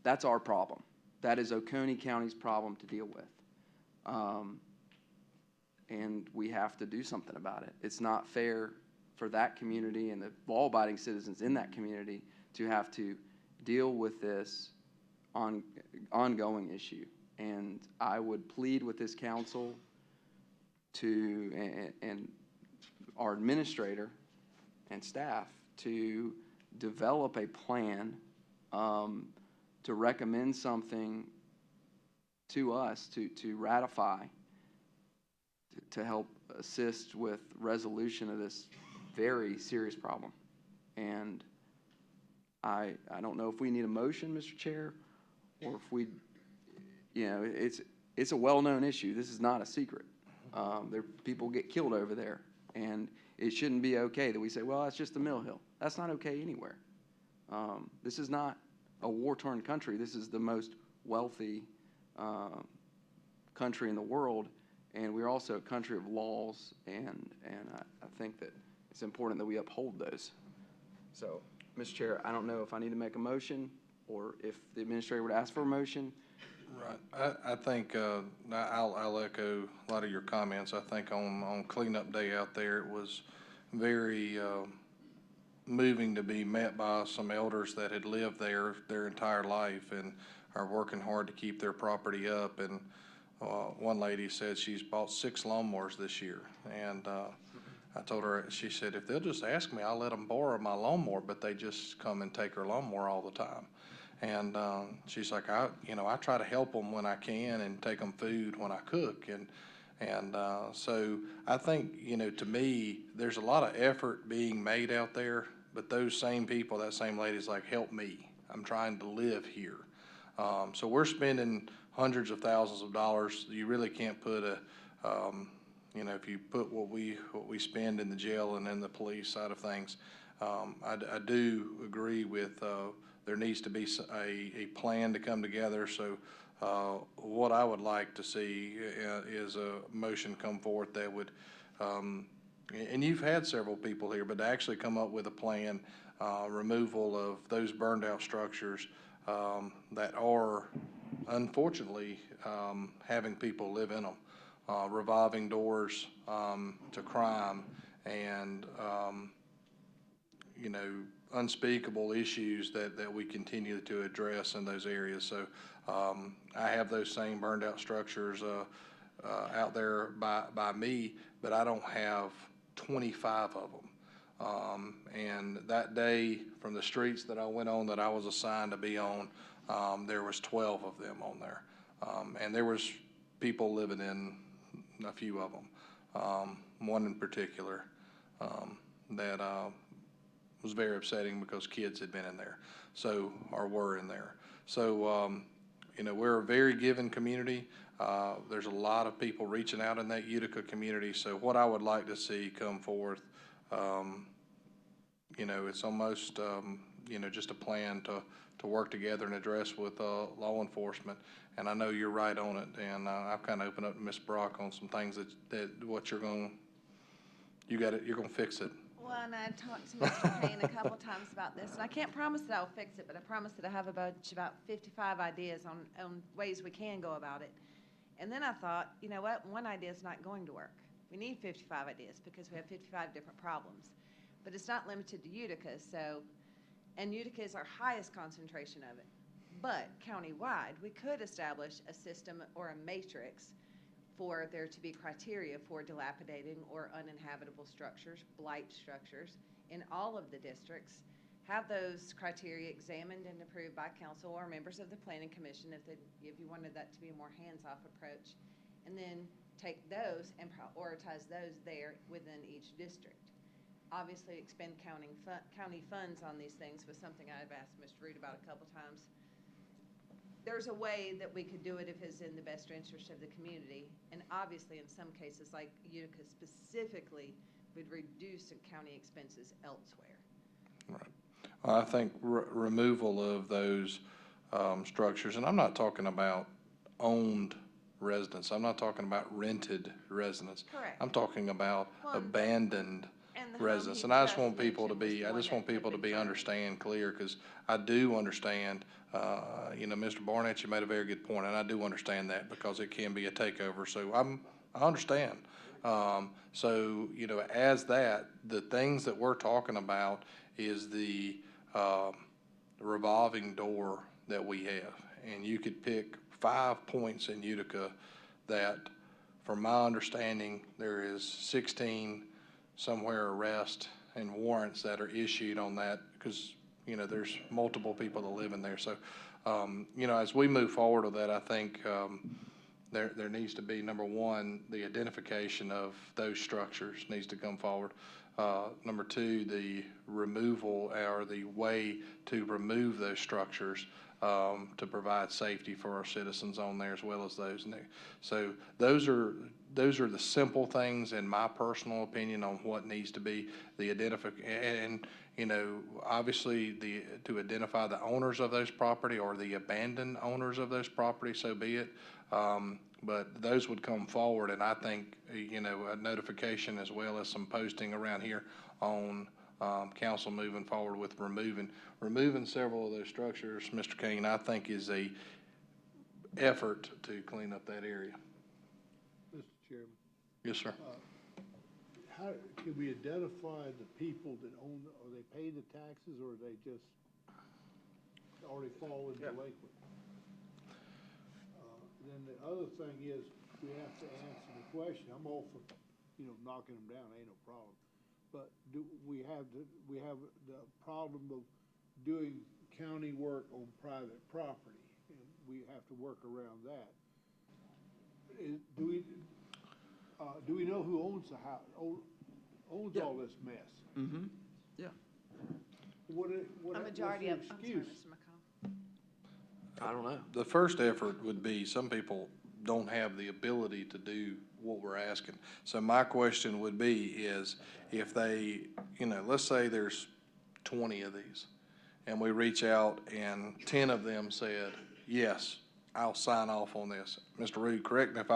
That's our problem. That is Oconee County's problem to deal with. And we have to do something about it. It's not fair for that community and the law-abiding citizens in that community to have to deal with this ongoing issue. And I would plead with this council and our administrator and staff to develop a plan to recommend something to us to ratify to help assist with resolution of this very serious problem. And I don't know if we need a motion, Mr. Chair, or if we, you know, it's a well-known issue. This is not a secret. People get killed over there, and it shouldn't be okay that we say, well, that's just the Mill Hill. That's not okay anywhere. This is not a war-torn country. This is the most wealthy country in the world, and we're also a country of laws, and I think that it's important that we uphold those. So, Mr. Chair, I don't know if I need to make a motion or if the administrator would ask for a motion. Right. I think I'll echo a lot of your comments. I think on cleanup day out there, it was very moving to be met by some elders that had lived there their entire life and are working hard to keep their property up. And one lady said she's bought 6 lawnmowers this year. And I told her, she said, if they'll just ask me, I'll let them borrow my lawnmower, but they just come and take her lawnmower all the time. And she's like, I try to help them when I can and take them food when I cook. And so I think, you know, to me, there's a lot of effort being made out there, but those same people, that same lady's like, help me. I'm trying to live here. So we're spending hundreds of thousands of dollars. You really can't put you know, if you put what we spend in the jail and in the police side of things, I do agree with there needs to be a plan to come together. So what I would like to see is a motion come forth that would, and you've had several people here, but to actually come up with a plan, removal of those burned out structures that are unfortunately having people live in them. Revolving doors to crime and, you know, unspeakable issues that we continue to address in those areas. So I have those same burned out structures out there by me, but I don't have 25 of them. And that day from the streets that I went on that I was assigned to be on, there was 12 of them on there. And there was people living in a few of them, one in particular. that, was very upsetting because kids had been in there, so, or were in there. So, you know, we're a very giving community. There's a lot of people reaching out in that Utica community, so what I would like to see come forth, you know, it's almost, you know, just a plan to work together and address with, law enforcement. And I know you're right on it, and, I've kind of opened up to Ms. Brock on some things that what you're gonna fix it. Well, and I talked to Mr. Payne a couple times about this, and I can't promise that I'll fix it, but I promise that I have about 55 ideas on ways we can go about it. And then I thought, you know what, one idea is not going to work. We need 55 ideas because we have 55 different problems. But it's not limited to Utica, so, and Utica is our highest concentration of it. But countywide, we could establish a system or a matrix for there to be criteria for dilapidating or uninhabitable structures, blight structures, in all of the districts. Have those criteria examined and approved by council or members of the planning commission if you wanted that to be a more hands-off approach. And then take those and prioritize those there within each district. Obviously, expend county funds on these things was something I've asked Mr. Root about a couple times. There's a way that we could do it if it's in the best interest of the community. And obviously, in some cases, like Utica specifically, would reduce the county expenses elsewhere. Right. I think removal of those, structures, and I'm not talking about owned residents. I'm not talking about rented residents. Correct. I'm talking about Well, abandoned and the home residents. he And I just just want people to mentioned be, was I the just one want that people to had be been understand clear, because I do understand, you know, Mr. Barnett, you made a very good point, and I do understand that because it can be a takeover. So I understand. So, you know, as that, the things that we're talking about is the revolving door that we have. And you could pick 5 points in Utica that, from my understanding, there is 16 somewhere arrests and warrants that are issued on that, because, you know, there's multiple people that live in there. So, you know, as we move forward with that, I think, there needs to be, number one, the identification of those structures needs to come forward. Number two, the removal or the way to remove those structures, to provide safety for our citizens on there as well as those. So those are the simple things, in my personal opinion, on what needs to be the and, you know, obviously to identify the owners of those property or the abandoned owners of those property, so be it. But those would come forward, and I think, you know, a notification as well as some posting around here on, council moving forward with removing several of those structures, Mr. Kane, I think is a effort to clean up that area. Mr. Chairman, Yes, sir. how can we identify the people that own, or they pay the taxes, or they just already fallen delinquent? Then the other thing is, we have to answer the question. I'm all for, you know, knocking them down, ain't no problem. But we have the problem of doing county work on private property, and we have to work around that. Do we know who owns the house, owns all this mess? Mm-hmm. Yeah. What, A majority of, what's the I'm sorry, excuse? Mr. McCall. I don't know. The first effort would be, some people don't have the ability to do what we're asking. So my question would be is, if they, you know, let's say there's 20 of these, and we reach out and 10 of them said, yes, I'll sign off on this. Mr. Root, correct me if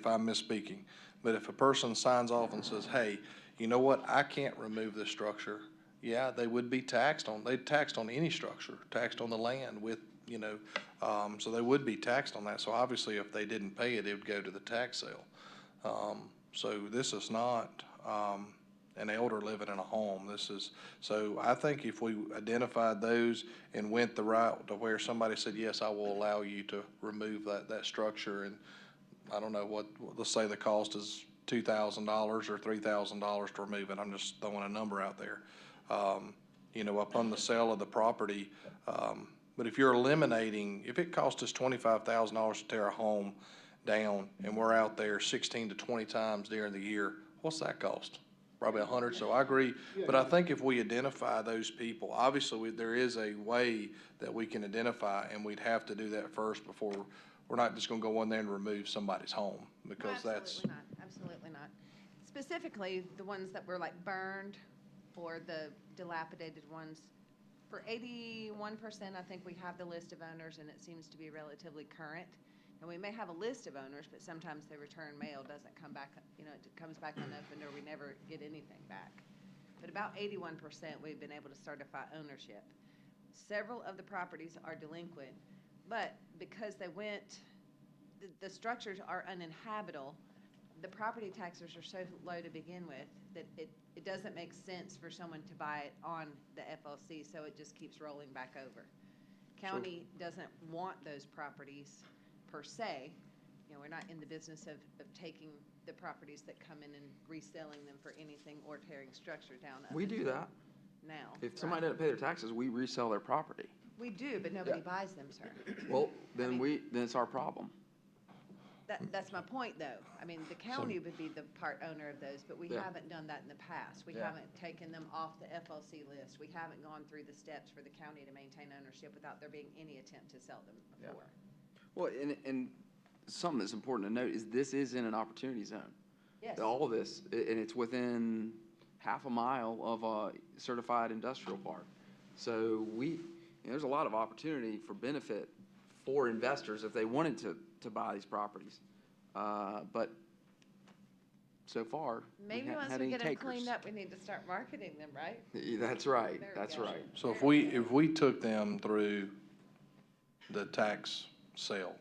I'm misspeaking, but if a person signs off and says, hey, you know what, I can't remove this structure, yeah, they would be taxed on, they'd taxed on any structure, taxed on the land with, you know, so they would be taxed on that. So obviously, if they didn't pay it, it would go to the tax sale. So this is not, an elder living in a home. This is, so I think if we identified those and went the route to where somebody said, yes, I will allow you to remove that structure, and I don't know what, let's say the cost is $2,000 or $3,000 to remove it. I'm just throwing a number out there. You know, upon the sale of the property, but if you're eliminating, if it costs us $25,000 to tear a home down, and we're out there 16 to 20 times during the year, what's that cost? probably 100, so I agree. But I think if we identify those people, obviously, there is a way that we can identify, and we'd have to do that first before, we're not just gonna go in there and remove somebody's home, because that's, Absolutely not, absolutely not. Specifically, the ones that were like burned or the dilapidated ones. For 81%, I think we have the list of owners, and it seems to be relatively current. And we may have a list of owners, but sometimes the return mail doesn't come back, it comes back unopened, or we never get anything back. But about 81%, we've been able to certify ownership. Several of the properties are delinquent, but because they went, the structures are uninhabitable, the property taxes are so low to begin with that it doesn't make sense for someone to buy it on the FLC, so it just keeps rolling back over. County doesn't want those properties per se. We're not in the business of taking the properties that come in and reselling them for anything or tearing structure down. We do that. Now. If somebody doesn't pay their taxes, we resell their property. We do, but nobody buys them, sir. Well, then then it's our problem. That's my point, though. I mean, the county would be the part owner of those, but we Yeah. haven't done that in the past. We Yeah. haven't taken them off the FLC list. We haven't gone through the steps for the county to maintain ownership without there being any attempt to sell them Yeah. before. Well, and something that's important to note is this is in an opportunity zone. Yes. All of this, and it's within half a mile of a certified industrial park. So there's a lot of opportunity for benefit for investors if they wanted to buy these properties. But so far, we Maybe haven't once had we any get them takers. cleaned up, we need to start marketing them, right? That's right, There we that's go. right. so if we took them through the tax sale,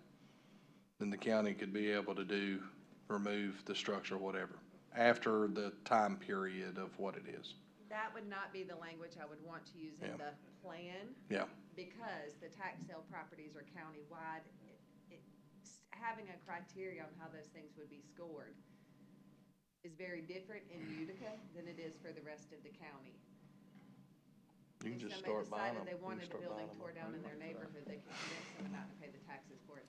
then the county could be able to remove the structure, whatever, after the time period of what it is. That would not be the language I would want to use in Yeah. the plan. Yeah. Because the tax sale properties are countywide. Having a criteria on how those things would be scored is very different in Utica than it is for the rest of the county. You can If just somebody start buying decided them. they You can wanted a start building buying them. tore down in their neighborhood, they could convince them not to pay the taxes for it.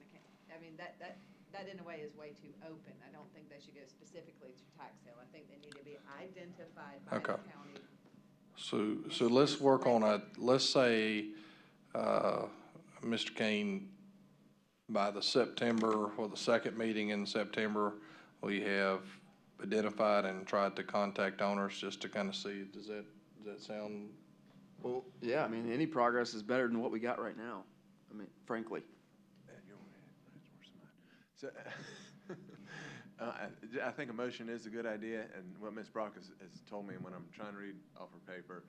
I mean, that in a way is way too open. I don't think they should go specifically to tax sale. I think they need to be identified by the Okay. county. So let's work on let's say, Mr. Kane, by the September, or the second meeting in September, we have identified and tried to contact owners just to kind of see, does that sound? Well, yeah, I mean, any progress is better than what we got right now. I mean, frankly. So, I think a motion is a good idea, and what Ms. Brock has told me when I'm trying to read off her paper,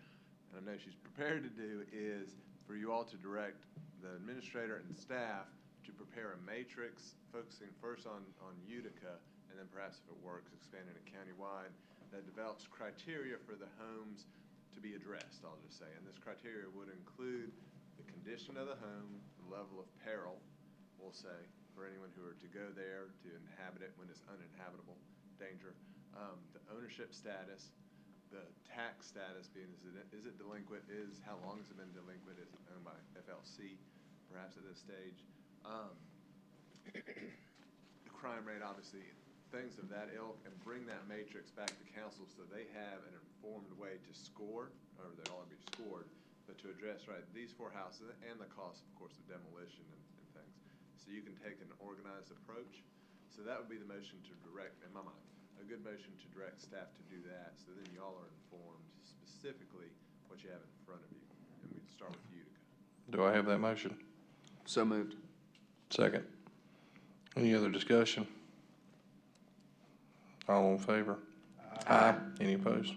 and I know she's prepared to do, is for you all to direct the administrator and staff to prepare a matrix focusing first on Utica, and then perhaps if it works, expanding it countywide, that develops criteria for the homes to be addressed, I'll just say. And this criteria would include the condition of the home, the level of peril, we'll say, for anyone who are to go there to inhabit it when it's uninhabitable, danger, the ownership status, the tax status being, is it delinquent, how long has it been delinquent, is it owned by FLC, perhaps at this stage, the crime rate, obviously, things of that ilk, and bring that matrix back to council so they have an informed way to score, or they all be scored, but to address, right, these four houses and the cost, of course, of demolition and things. So you can take an organized approach. So that would be the motion to direct, in my mind, a good motion to direct staff to do that, so then y'all are informed specifically what you have in front of you. And we'd start with Utica. Do I have that motion? So moved. Second. Any other discussion? All in favor? Aye. Any opposed?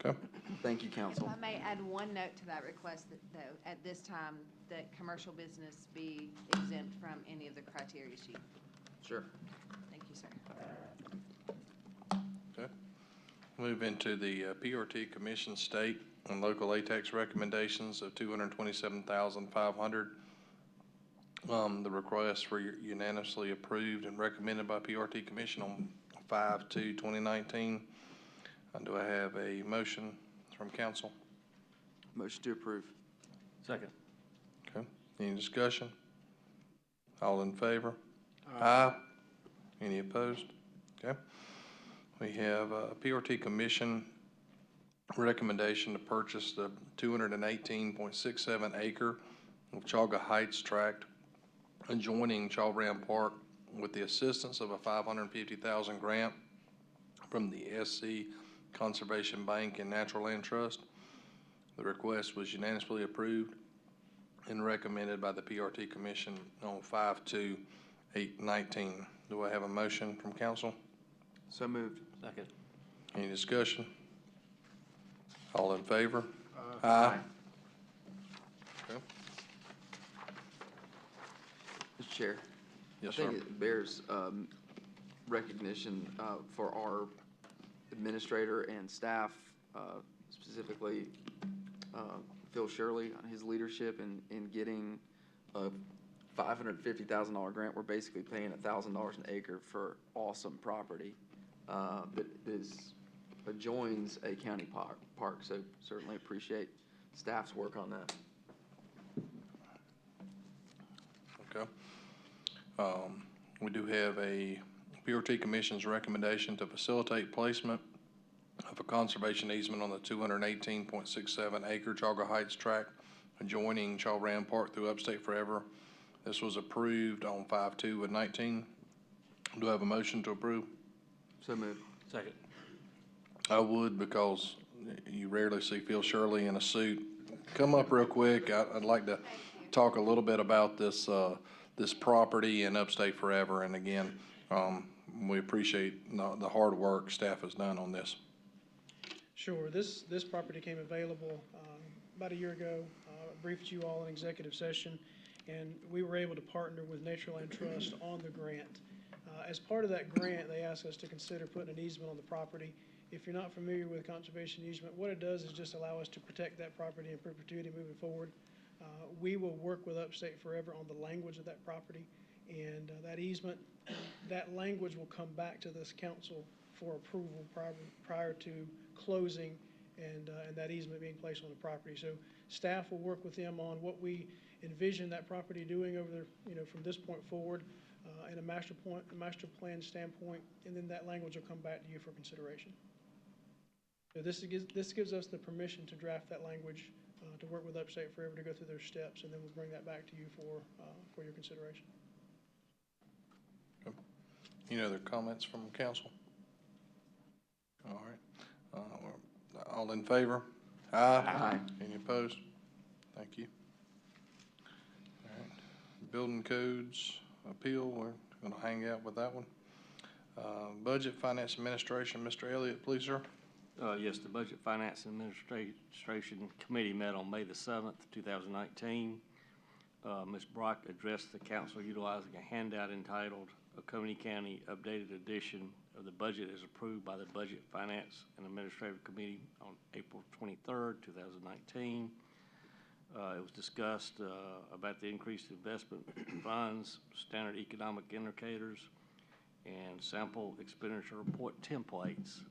Okay. Thank you, If council. I may add one note to that request, though, at this time, that commercial business be exempt from any of the criteria sheet. Sure. Thank you, sir. Okay. Move into the PRT Commission state and local ATAX recommendations of $227,500. The requests were unanimously approved and recommended by PRT Commission on 5/2/2019. Do I have a motion from council? Motion to approve. Second. Okay. Any discussion? All in favor? Aye. Any opposed? Okay. We have PRT Commission recommendation to purchase the 218.67 acre of Chaga Heights tract adjoining Chaw-Ram Park with the assistance of a $550,000 grant from the SC Conservation Bank and Natural Land Trust. The request was unanimously approved and recommended by the PRT Commission on 5/2/19. Do I have a motion from council? So moved. Second. Any discussion? All in favor? Aye. Okay. Mr. Chair. Yes, I think sir. it bears recognition for our administrator and staff, specifically Phil Shirley, on his leadership in getting a $550,000 grant. We're basically paying $1,000 an acre for awesome property that adjoins a county park. So certainly appreciate staff's work on that. Okay. We do have a PRT Commission's recommendation to facilitate placement of a conservation easement on the 218.67 acre Chaga Heights tract adjoining Chaw-Ram Park through Upstate Forever. This was approved on 5/2/19. Do I have a motion to approve? So moved. Second. I would, because you rarely see Phil Shirley in a suit. Come up real quick. I'd like to talk a little bit about this, this property in Upstate Forever. And again, we appreciate the hard work staff has done on this. Sure. This property came available about a year ago. Briefed you all in executive session, and we were able to partner with Natureland Trust on the grant. As part of that grant, they asked us to consider putting an easement on the property. If you're not familiar with conservation easement, what it does is just allow us to protect that property in perpetuity moving forward. We will work with Upstate Forever on the language of that property, and that easement, that language will come back to this council for approval prior to closing and that easement being placed on the property. So staff will work with them on what we envision that property doing over there, from this point forward, in a master plan standpoint, and then that language will come back to you for consideration. So this gives us the permission to draft that language, to work with Upstate Forever to go through their steps, and then we'll bring that back to you for your consideration. Okay. Any other comments from council? All right. All in favor? Aye. Aye. Any opposed? Thank you. All right. Building codes appeal, we're going to hang out with that one. Budget Finance Administration, Mr. Elliott, please, sir. Yes, the Budget Finance and Administration Committee met on May the 7th, 2019. Ms. Brock addressed the council utilizing a handout entitled Oconee County Updated Edition of the Budget as approved by the Budget Finance and Administrative Committee on April 23rd, 2019. It was discussed about the increased investment funds, standard economic indicators, and sample expenditure report templates,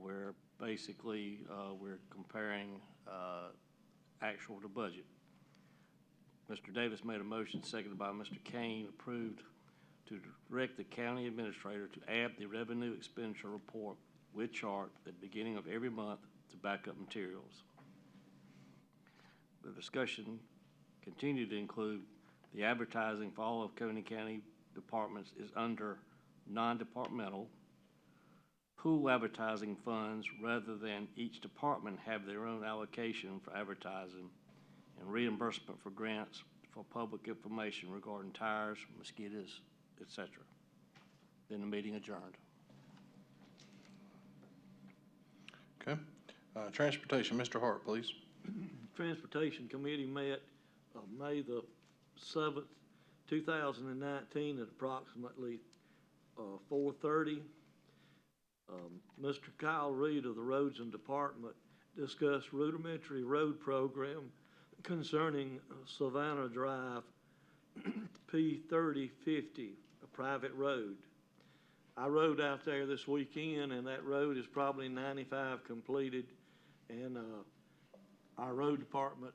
where basically we're comparing actual to budget. Mr. Davis made a motion, seconded by Mr. Kane, approved to direct the county administrator to add the revenue expenditure report with chart at the beginning of every month to backup materials. The discussion continued to include the advertising for all of Oconee County departments is under non-departmental. Pool advertising funds rather than each department have their own allocation for advertising, and reimbursement for grants for public information regarding tires, mosquitoes, etc. Then the meeting adjourned. Okay. Transportation, Mr. Hart, please. Transportation Committee met May the 7th, 2019 at approximately 4:30. Mr. Kyle Reed of the Roads and Department discussed rudimentary road program concerning Savannah Drive P3050, a private road. I rode out there this weekend, and that road is probably 95 completed, and our road department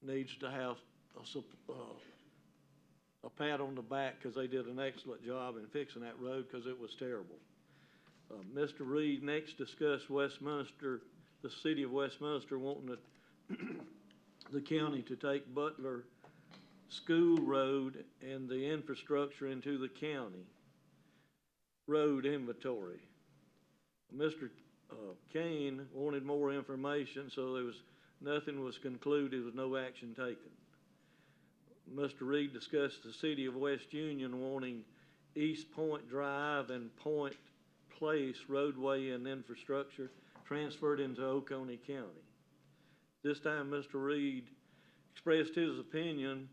needs to have a pat on the back because they did an excellent job in fixing that road because it was terrible. Mr. Reed next discussed Westminster, the city of Westminster wanting the county to take Butler School Road and the infrastructure into the county road inventory. Mr. Kane wanted more information, so nothing was concluded, there was no action taken. Mr. Reed discussed the city of West Union wanting East Point Drive and Point Place roadway and infrastructure transferred into Oconee County. This time, Mr. Reed expressed his opinion,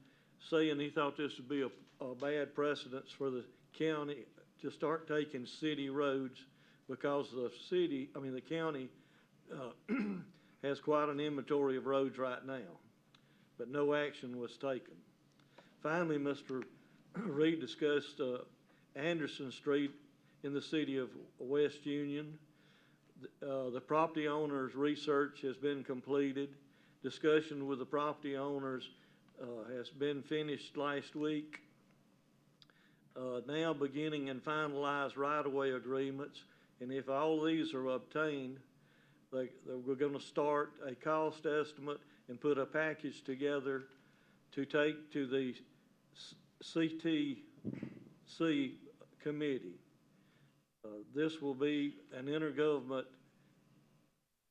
saying he thought this would be a bad precedence for the county to start taking city roads because the county has quite an inventory of roads right now, but no action was taken. Finally, Mr. Reed discussed Anderson Street in the city of West Union. The property owner's research has been completed. Discussion with the property owners has been finished last week. Now beginning and finalized right-of-way agreements, and if all these are obtained, we're going to start a cost estimate and put a package together to take to the CTC committee. This will be an intergovernment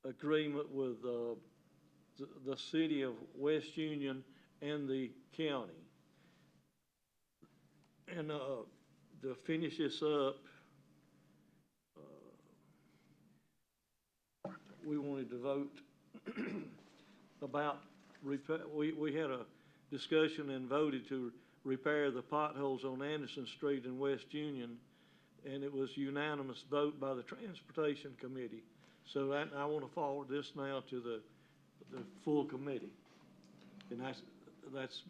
agreement with the city of West Union and the county. And to finish this up, we wanted to vote about repair. We had a discussion and voted to repair the potholes on Anderson Street in West Union, and it was unanimous vote by the Transportation Committee. So I want to forward this now to the full committee, and that's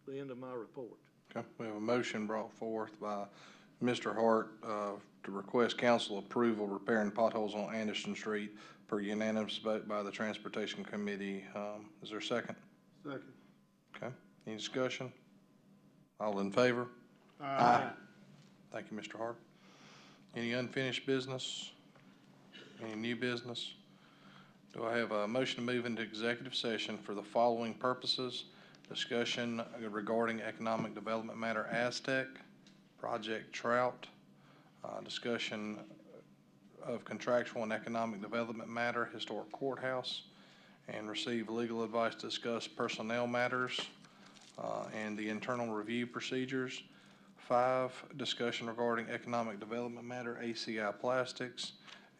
the end of my report. Okay, we have a motion brought forth by Mr. Hart to request council approval repairing potholes on Anderson Street per unanimous vote by the Transportation Committee. Is there a second? Second. Okay, any discussion? All in favor? Aye. Thank you, Mr. Hart. Any unfinished business? Any new business? Do I have a motion to move into executive session for the following purposes? Discussion regarding economic development matter Aztec, Project Trout, discussion of contractual and economic development matter Historic Courthouse, and receive legal advice to discuss personnel matters and the internal review procedures. 5, discussion regarding economic development matter ACI Plastics.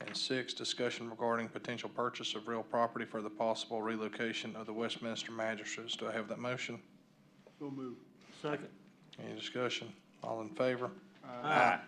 And 6, discussion regarding potential purchase of real property for the possible relocation of the Westminster magistrates. Do I have that motion? So moved. Second. Any discussion? All in favor? Aye.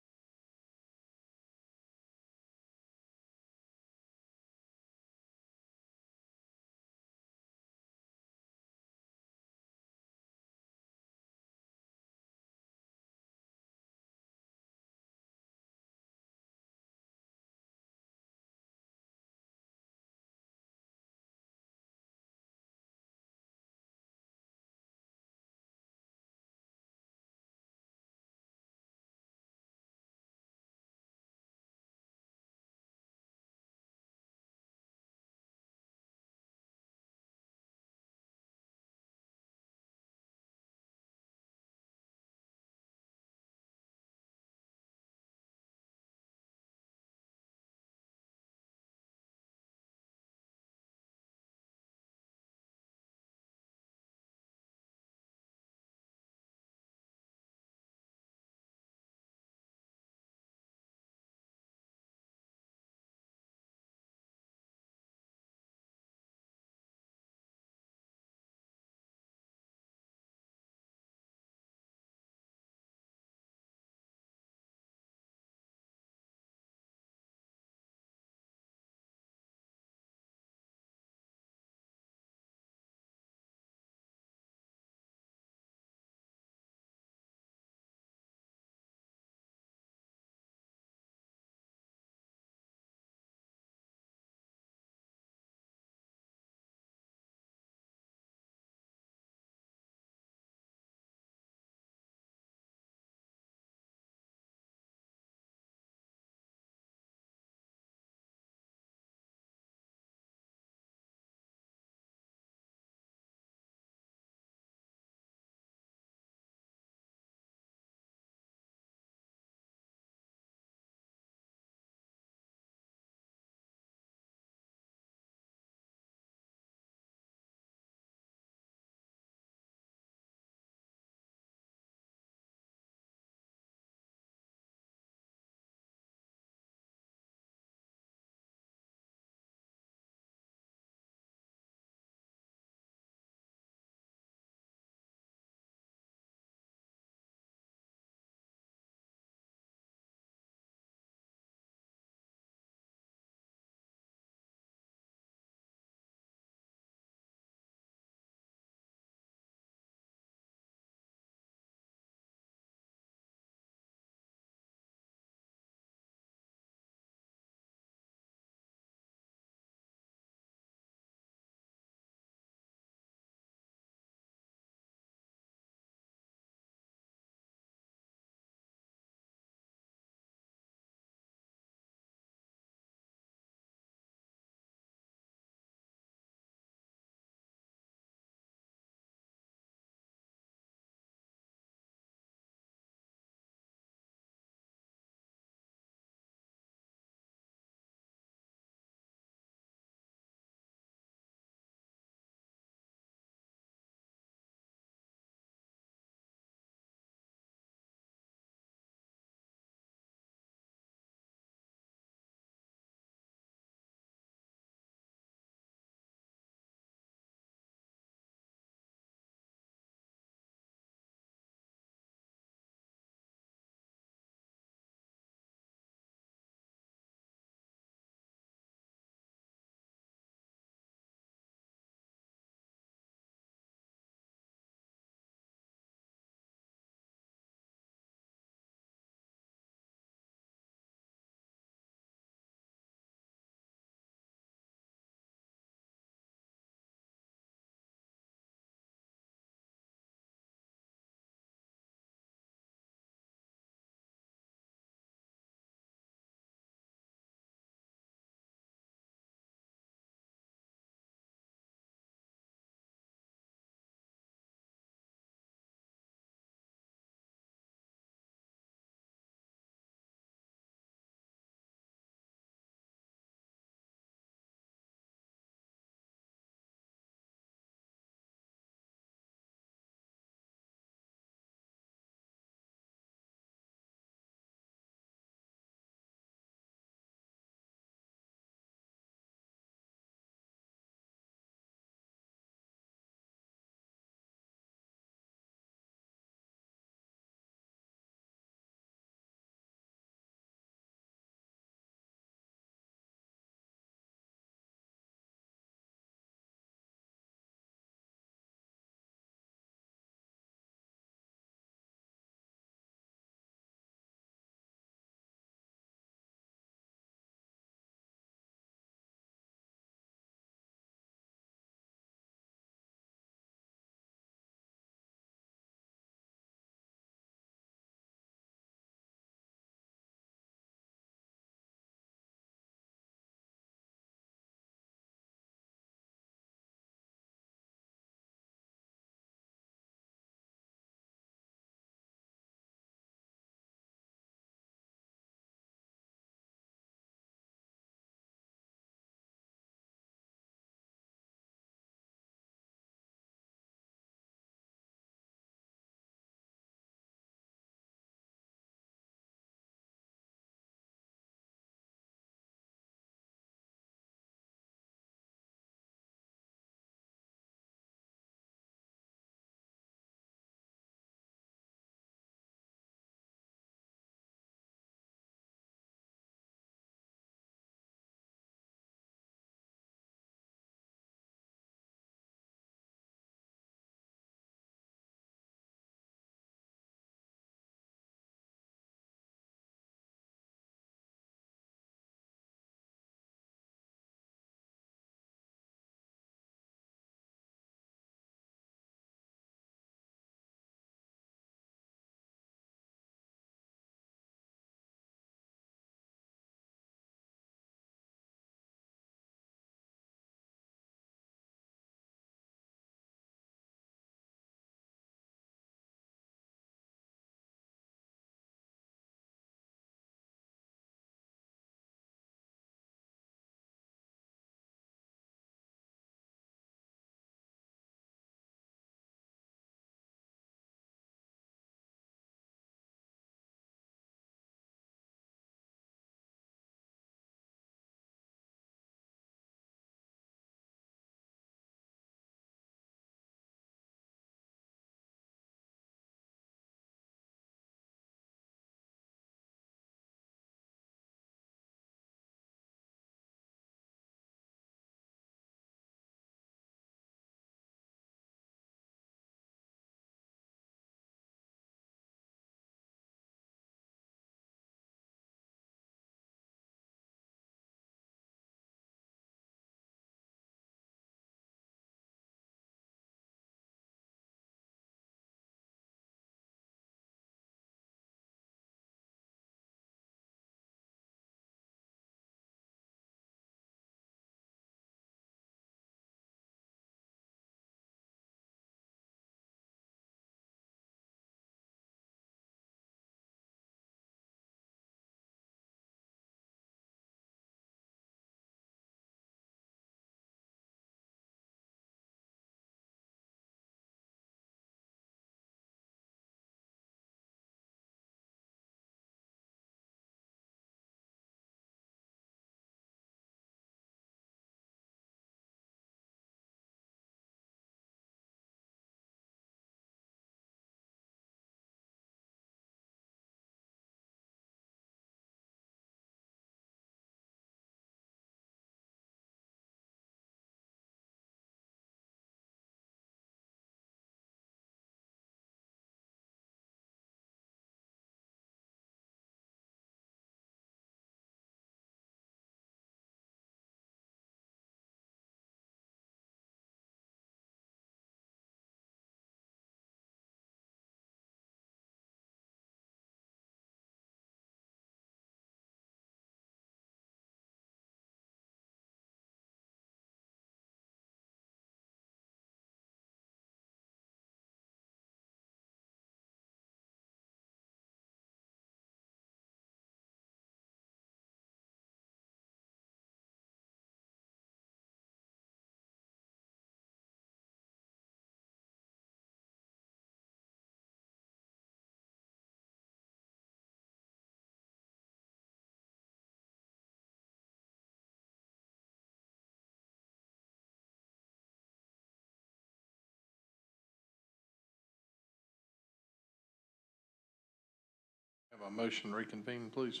Have a motion reconvene, please.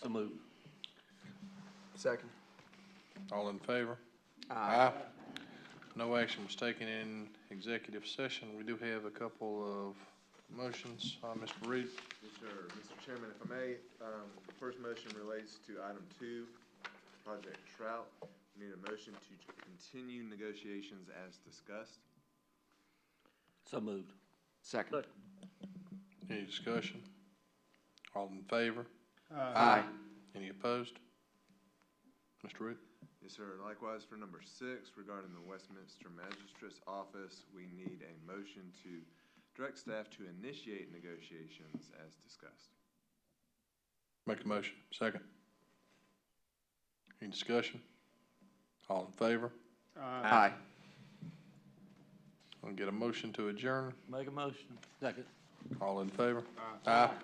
So moved. Second. All in favor? Aye. No action was taken in executive session. We do have a couple of motions. Mr. Reed? Yes, sir. Mr. Chairman, if I may, the first motion relates to item 2, Project Trout. We need a motion to continue negotiations as discussed. So moved. Second. Any discussion? All in favor? Aye. Any opposed? Mr. Reed? Yes, sir. Likewise, for number 6, regarding the Westminster Magistrate's Office, we need a motion to direct staff to initiate negotiations as discussed. Make a motion. Second. Any discussion? All in favor? Aye. I'll get a motion to adjourn. Make a motion. Second. All in favor? Aye.